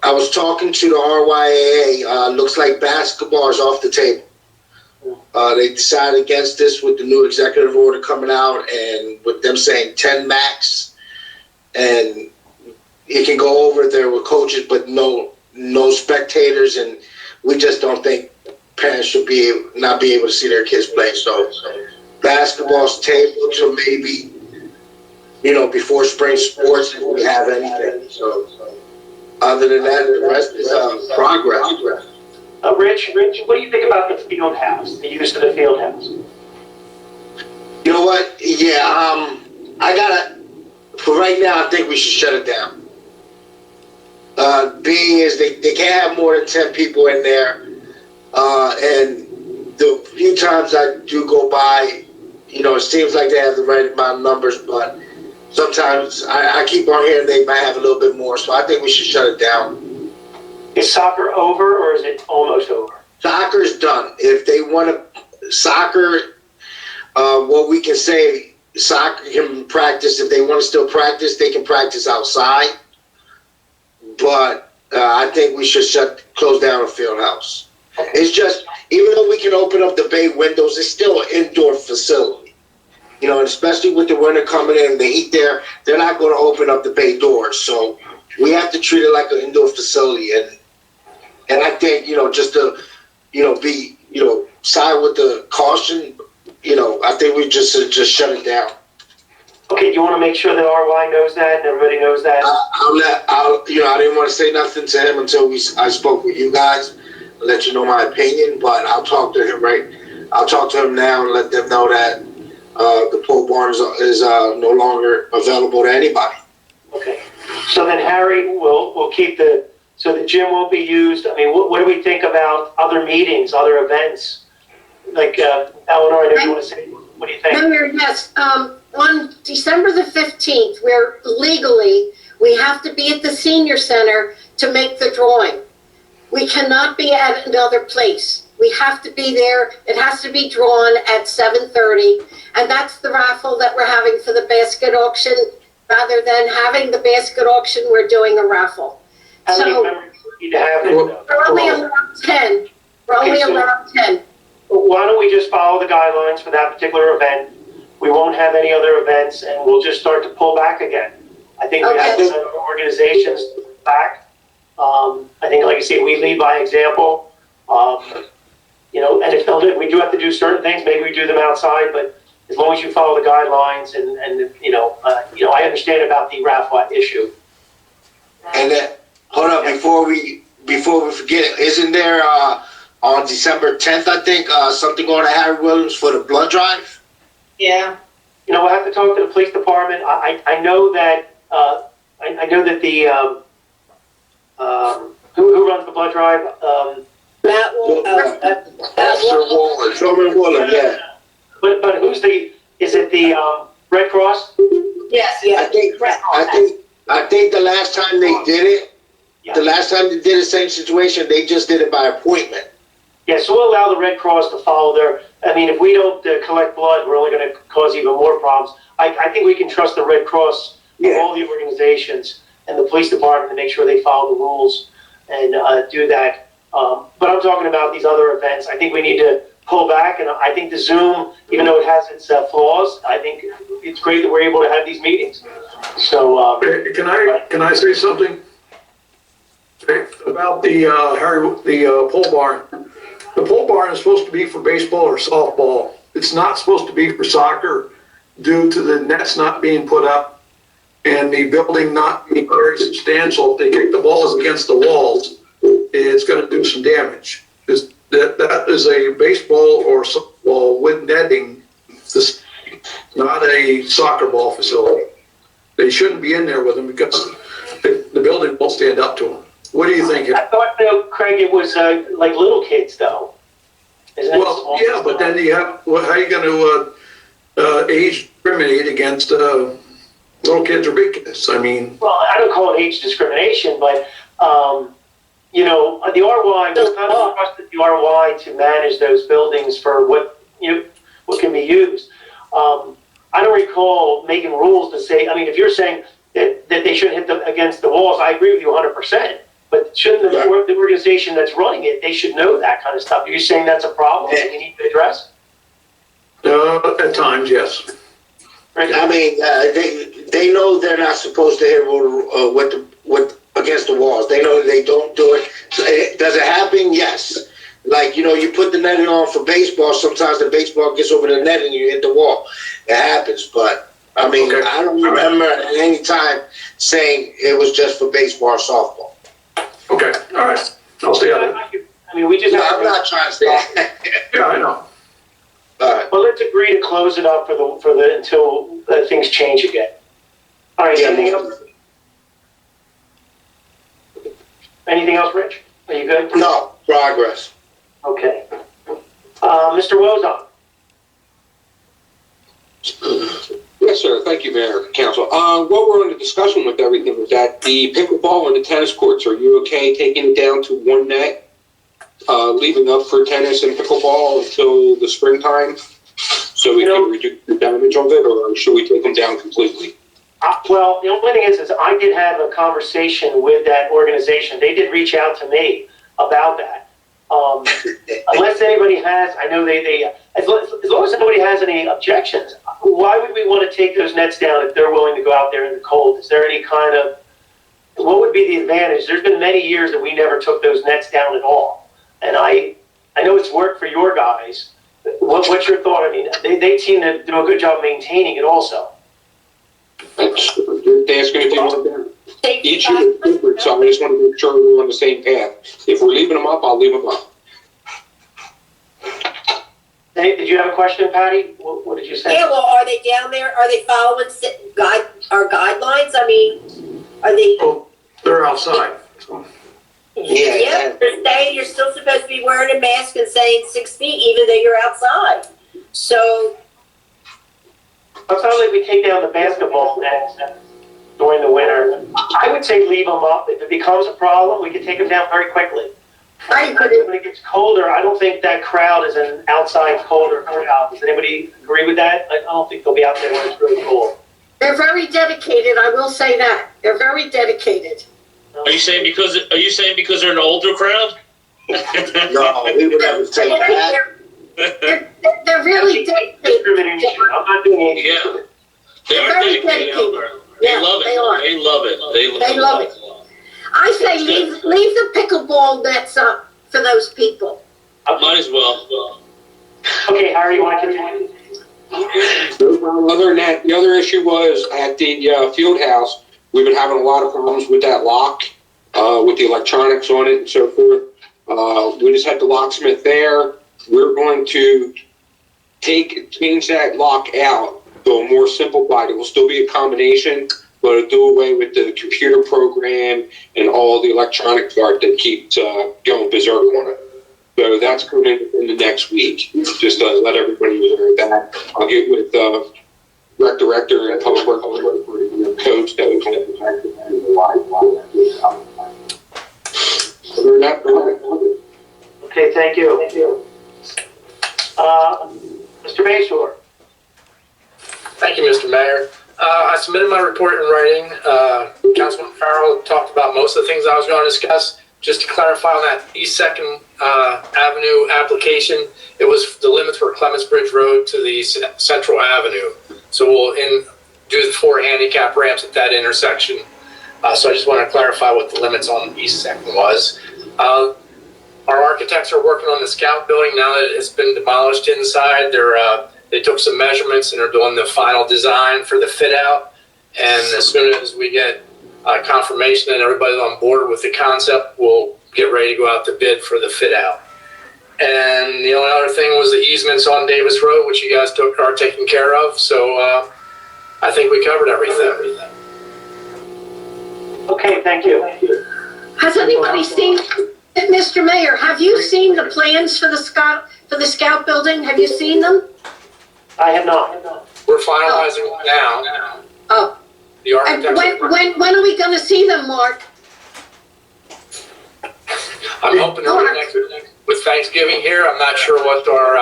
I was talking to the RYAA. Looks like basketball is off the table. They decided against this with the new executive order coming out, and with them saying 10 max, and you can go over there with coaches, but no spectators, and we just don't think parents should not be able to see their kids play. So basketball's tabled to maybe, before spring sports, if we have anything. So other than that, the rest is progress. Rich, what do you think about the field house, the use of the field house? You know what? Yeah, for right now, I think we should shut it down. Being is they can't have more than 10 people in there. And the few times I do go by, it seems like they have the right amount of numbers, but sometimes I keep on hearing they might have a little bit more. So I think we should shut it down. Is soccer over, or is it almost over? Soccer's done. If they want to, soccer, what we can say, soccer can practice. If they want to still practice, they can practice outside. But I think we should close down a field house. It's just, even though we can open up the bay windows, it's still an indoor facility. And especially with the winter coming in, the heat there, they're not going to open up the bay doors. So we have to treat it like an indoor facility. And I think, just to, be, side with the caution, I think we just shut it down. Okay, do you want to make sure that RY knows that and everybody knows that? I didn't want to say nothing to him until I spoke with you guys, let you know my opinion, but I'll talk to him I'll talk to him now and let them know that the pole barn is no longer available to anybody. Okay, so then Harry will keep so the gym won't be used. I mean, what do we think about other meetings, other events? Like, Eleanor, I know you want to say, what do you think? Mayor, yes, on December the 15th, we have to be at the senior center to make the drawing. We cannot be at another place. We have to be there. It has to be drawn at 7:30. And that's the raffle that we're having for the basket auction. Rather than having the basket auction, we're doing a raffle. How many So members need to have it? we're only allowed 10. We're only allowed 10. Why don't we just follow the guidelines for that particular event? We won't have any other events, and we'll just start to pull back again. I think we have some organizations back. I think, like I say, we lead by example. And if we do have to do certain things, maybe we do them outside. But as long as you follow the guidelines, and I understand about the raffle issue. And then, hold up, before we forget, isn't there on December 10th, I think, something going to Harry Williams for the blood drive? Yeah. We'll have to talk to the police department. I know that I know that the who runs the blood drive. Matt Waller, yeah. But who's is it the Red Cross? Yes, yes. I think the last time they did it, the last time they did the same situation, they just did it by appointment. Yeah, so we'll allow the Red Cross to follow if we don't collect blood, we're only going to cause even more problems. I think we can trust the Red Cross, all the organizations, and the police department to make sure they follow the rules and do that. But I'm talking about these other events. I think we need to pull back, and I think the Zoom, even though it has its flaws, I think it's great that we're able to have these meetings. So, Can I say something about the pole barn? The pole barn is supposed to be for baseball or softball. It's not supposed to be for soccer due to the nets not being put up and the building not being very substantial. If they kick the balls against the walls, it's going to do some damage. That is a baseball or softball with netting, not a soccer ball facility. They shouldn't be in there with them because the building won't stand up to them. What do you think? I thought, Craig, it was like little kids, though. Isn't it? Well, yeah, but then you have, how are you going to age discriminate against little kids or big kids? I mean. Well, I don't call it age discrimination, but, the RY, we've kind of trusted the RY to manage those buildings for what can be used. I don't recall making rules to say, if you're saying that they shouldn't hit them against the walls, I agree with you 100%. But shouldn't the organization that's running it, they should know that kind of stuff? Are you saying that's a problem that you need to address? At times, yes. Right. They know they're not supposed to hit against the walls. They know they don't do it. Does it happen? Yes. Like, you put the netting on for baseball, sometimes the baseball gets over the net and you hit the wall. It happens, but I don't remember at any time saying it was just for baseball or softball. Okay, all right. I'll stay on it. We just I'm not trying to stay on it. Yeah, I know. All right. Well, let's agree to close it up until things change again. All right, anything else? Anything else, Rich? Are you good? No, progress. Okay. Mr. Wozon. Yes, sir. Thank you, Mayor, Council. What we're under discussion with everything was that the pickleball and the tennis courts, are you okay taking it down to one net, leaving up for tennis and pickleball until the springtime so we can reduce the damage of it, or should we take them down completely? Well, the only thing is I did have a conversation with that organization. They did reach out to me about that. Unless anybody has, I know as long as nobody has any objections, why would we want to take those nets down if they're willing to go out there in the cold? Is there any kind of, what would be the advantage? There's been many years that we never took those nets down at all. And I know it's worked for your guys. What's your thought? I mean, they seem to do a good job maintaining it also. They're asking if you want them. Each year is different, so I just want to make sure we're on the same path. If we're leaving them up, I'll leave them up. Hey, did you have a question, Patty? What did you say? Yeah, well, are they down there? Are they following our guidelines? I mean, are they? Oh, they're outside. Yeah, they're saying you're still supposed to be wearing a mask and saying 6 feet, even though you're outside. So. It's not like we take down the basketball nets during the winter. I would say leave them up. If it becomes a problem, we can take them down very quickly. When it gets colder, I don't think that crowd is an outside colder crowd. Does anybody agree with that? I don't think they'll be out there when it's really cold. They're very dedicated, I will say that. They're very dedicated. Are you saying because they're an older crowd? No, we would never say that. They're really dedicated. I'm not doing anything. Yeah. They are Very dedicated. dedicated. They Yeah, love it. they are. They love it. They love it. I say leave the pickleball nets up for those people. Might as well. Okay, Harry, you want to continue? Other than that, the other issue was at the field house, we've been having a lot of problems with that lock, with the electronics on it and so forth. We just had the locksmith there. We're going to change that lock out to a more simplified. It will still be a combination, but it'll do away with the computer program and all the electronic part that keeps going berserk on it. So that's coming in the next week. Just to let everybody know that. I'll get with rec director and public works coach that we can Okay, thank you. Mr. Bayshore. Thank you, Mr. Mayor. I submitted my report in writing. Councilman Farrell talked about most of the things I was going to discuss. Just to clarify on that East 2nd Avenue application, it was the limits for Clements Bridge Road to the Central Avenue. So we'll do the 4 handicap ramps at that intersection. So I just want to clarify what the limits on East 2nd was. Our architects are working on the Scout building now that it's been demolished inside. They took some measurements and are doing the final design for the fit out. And as soon as we get confirmation and everybody's on board with the concept, we'll get ready to go out to bid for the fit out. And the only other thing was the easements on Davis Road, which you guys are taking care of. So I think we covered everything. Okay, thank you. Has anybody seen, Mr. Mayor, have you seen the plans for the Scout building? Have you seen them? I have not. We're finalizing it now. Oh. The And architects. when are we going to see them, Mark? I'm hoping early next week. With Thanksgiving here, I'm not sure what our,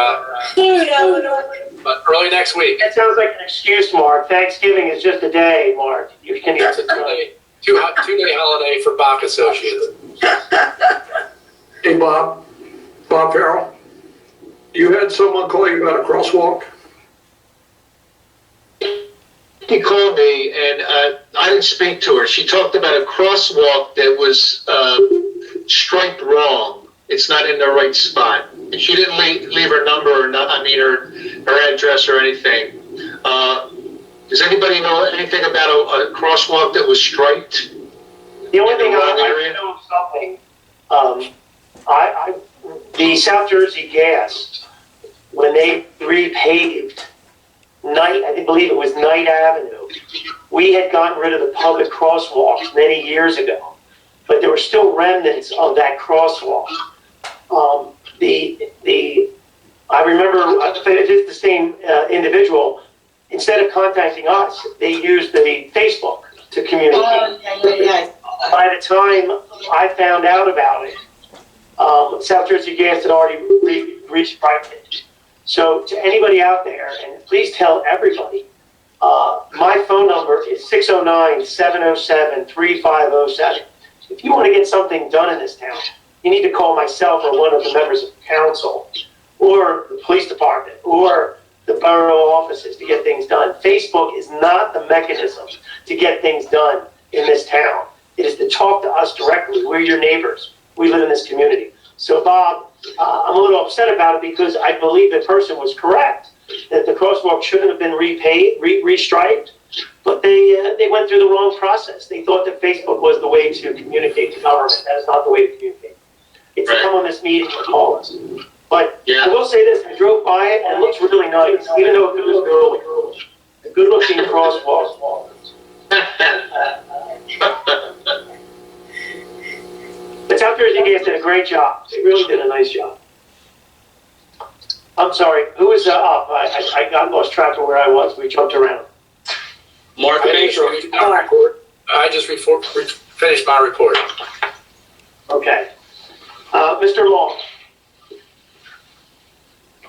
but early next week. That sounds like an excuse, Mark. Thanksgiving is just a day, Mark. You can That's a two-day holiday for Bach Associates. Hey, Bob Farrell, you had someone call you about a crosswalk? She called me, and I didn't speak to her. She talked about a crosswalk that was striped wrong. It's not in the right spot. And she didn't leave her number or her address or anything. Does anybody know anything about a crosswalk that was striped? The only thing I know something. The South Jersey Gas, when they repaved I believe it was Knight Avenue, we had gotten rid of the public crosswalks many years ago, but there were still remnants of that crosswalk. I remember the same individual. Instead of contacting us, they used the Facebook to communicate. By the time I found out about it, South Jersey Gas had already reached private. So to anybody out there, and please tell everybody, my phone number is 609-707-3507. If you want to get something done in this town, you need to call myself or one of the members of council, or the police department, or the borough offices to get things done. Facebook is not the mechanism to get things done in this town. It is to talk to us directly. We're your neighbors. We live in this community. So Bob, I'm a little upset about it because I believe the person was correct, that the crosswalk shouldn't have been restriped, but they went through the wrong process. They thought that Facebook was the way to communicate to government. That is not the way to communicate. It's to come on this meeting and call us. But I will say this, I drove by it and it looks really nice, even though it was early. A good looking crosswalk. The South Jersey Gas did a great job. They really did a nice job. I'm sorry, who was up? I got lost track of where I was. We jumped around. Marketing. I just finished my report. Okay. Mr. Long.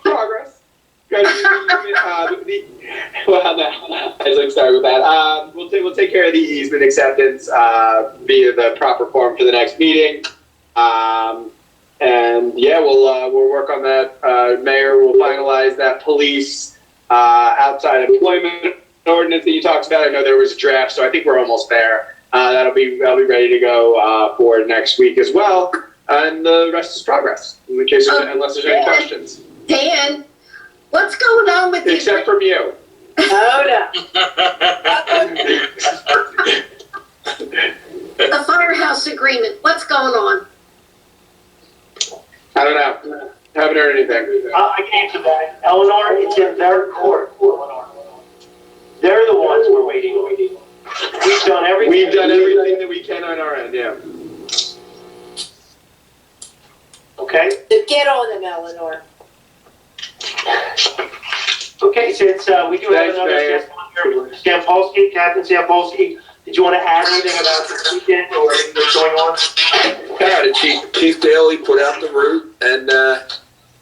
Progress. Well, no, I was start with that. We'll take care of the easement acceptance via the proper form for the next meeting. And yeah, we'll work on that. Mayor will finalize that police outside employment ordinance that you talked about. I know there was a draft, so I think we're almost there. That'll be ready to go for next week as well. And the rest is progress. In case unless there's any questions. Dan, what's going on with Except from you. Oh, the firehouse agreement? What's going on? I don't know. Haven't heard anything. I can answer that. Eleanor, it's in their court, Eleanor. They're the ones we're waiting on. We've done everything that we can on our end, yeah. Okay? So get on them, Eleanor. Okay, since we do have another guest on here, Stampolsky, Captain Stampolsky, did you want to add anything about this weekend or anything that's going on? Yeah, the Chief Daly put out the route, and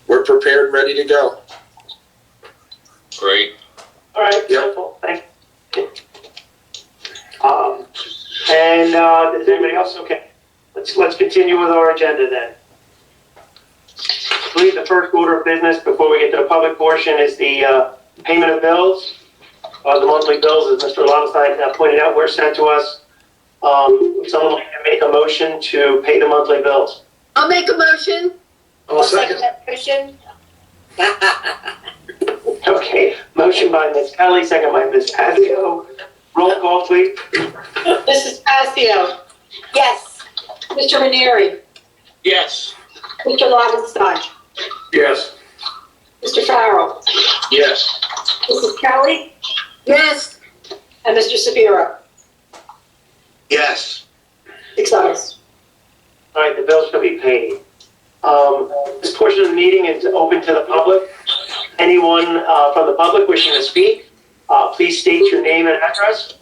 we're prepared and ready to go. Great. All right, wonderful. Thank you. And is anybody else? Okay. Let's continue with our agenda then. I believe the first order of business before we get to the public portion is the payment of bills. The monthly bills, as Mr. Lovenstein pointed out, were sent to us. Would someone like to make a motion to pay the monthly bills? I'll make a motion. I'll second. That motion. Okay, motion by Ms. Kelly, second by Ms. Pasco. Roll call, please. Mrs. Pasio, Yes. Mr. Ranieri, Yes. Mr. Lovenstein, Yes. Mr. Farrell, Yes. Mrs. Kelly, Yes. and Mr. Severo. Yes. 6 ayes. All right, the bills shall be paid. This portion of the meeting is open to the public. Anyone from the public wishing to speak, please state your name and address.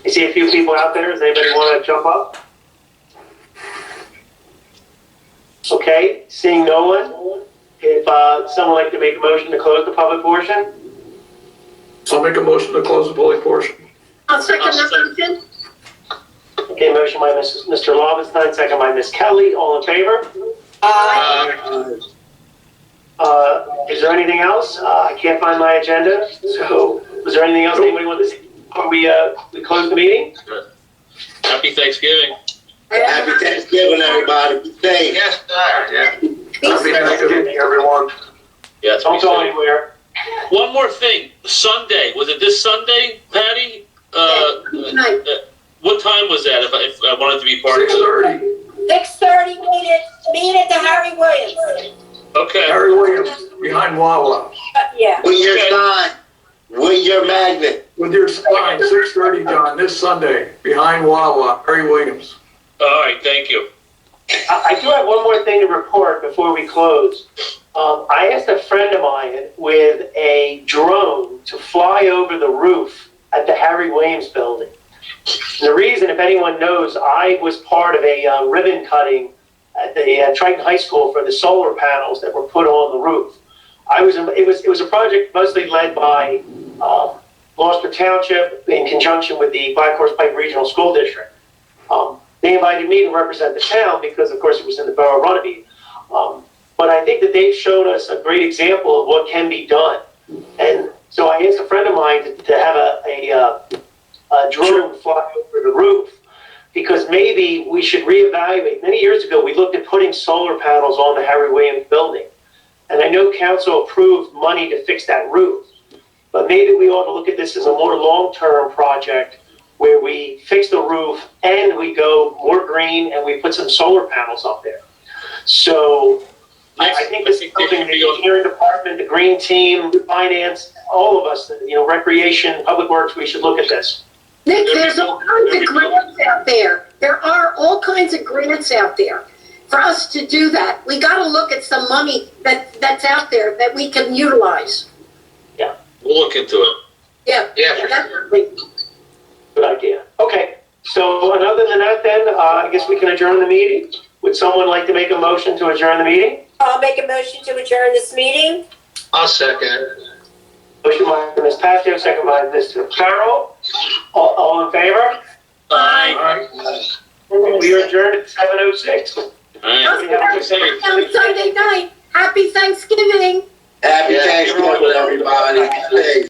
I see a few people out there. Does anybody want to jump up? Okay, seeing no one, if someone would like to make a motion to close the public portion. So I'll make a motion to close the public portion. I'll second the motion. Okay, motion by Mr. Lovenstein, second by Ms. Kelly. All in favor? Is there anything else? I can't find my agenda. So, is there anything else anybody wants to say before we close the meeting? Good. Happy Thanksgiving. Happy Thanksgiving, everybody. Be safe. Yes, sir, yeah. Happy Thanksgiving, everyone. Yeah, Don't go anywhere. One more thing. Sunday. Was it this Sunday, Patty? What time was that? If I wanted to be part of it. 6:30. 6:30, meet at the Harry Williams. Okay. Harry Williams, behind Wawa. Yeah. With your sign. With your magnet. With your sign, 6:30, John, this Sunday, behind Wawa, Harry Williams. All right. Thank you. I do have one more thing to report before we close. I asked a friend of mine with a drone to fly over the roof at the Harry Williams building. And the reason, if anyone knows, I was part of a ribbon cutting at the Triton High School for the solar panels that were put on the roof. It was a project mostly led by Gloucester Township in conjunction with the Black Horse Pike Regional School District. They invited me to represent the town because, of course, it was in the Borough of Runnemede. but I think that they've shown us a great example of what can be done. And so I asked a friend of mine to have a drone fly over the roof, because maybe we should reevaluate. Many years ago, we looked at putting solar panels on the Harry Williams building. And I know council approved money to fix that roof, but maybe we ought to look at this as a more long-term project where we fix the roof and we go more green and we put some solar panels up there. So I think this is something the engineering department, the green team, finance, all of us, recreation, public works, we should look at this. Nick, there's all kinds of grants out there. There are all kinds of grants out there. For us to do that, we got to look at some money that's out there that we can utilize. Yeah. We'll look into it. Yeah, Yeah, definitely. Good idea. Okay, so and other than that then, I guess we can adjourn the meeting. Would someone like to make a motion to adjourn the meeting? I'll make a motion to adjourn this meeting. I'll second. Motion by Ms. Pasco, second by Mr. Farrell. All in favor? Aye. We are adjourned at 7:06. All right. On Sunday night, happy Thanksgiving.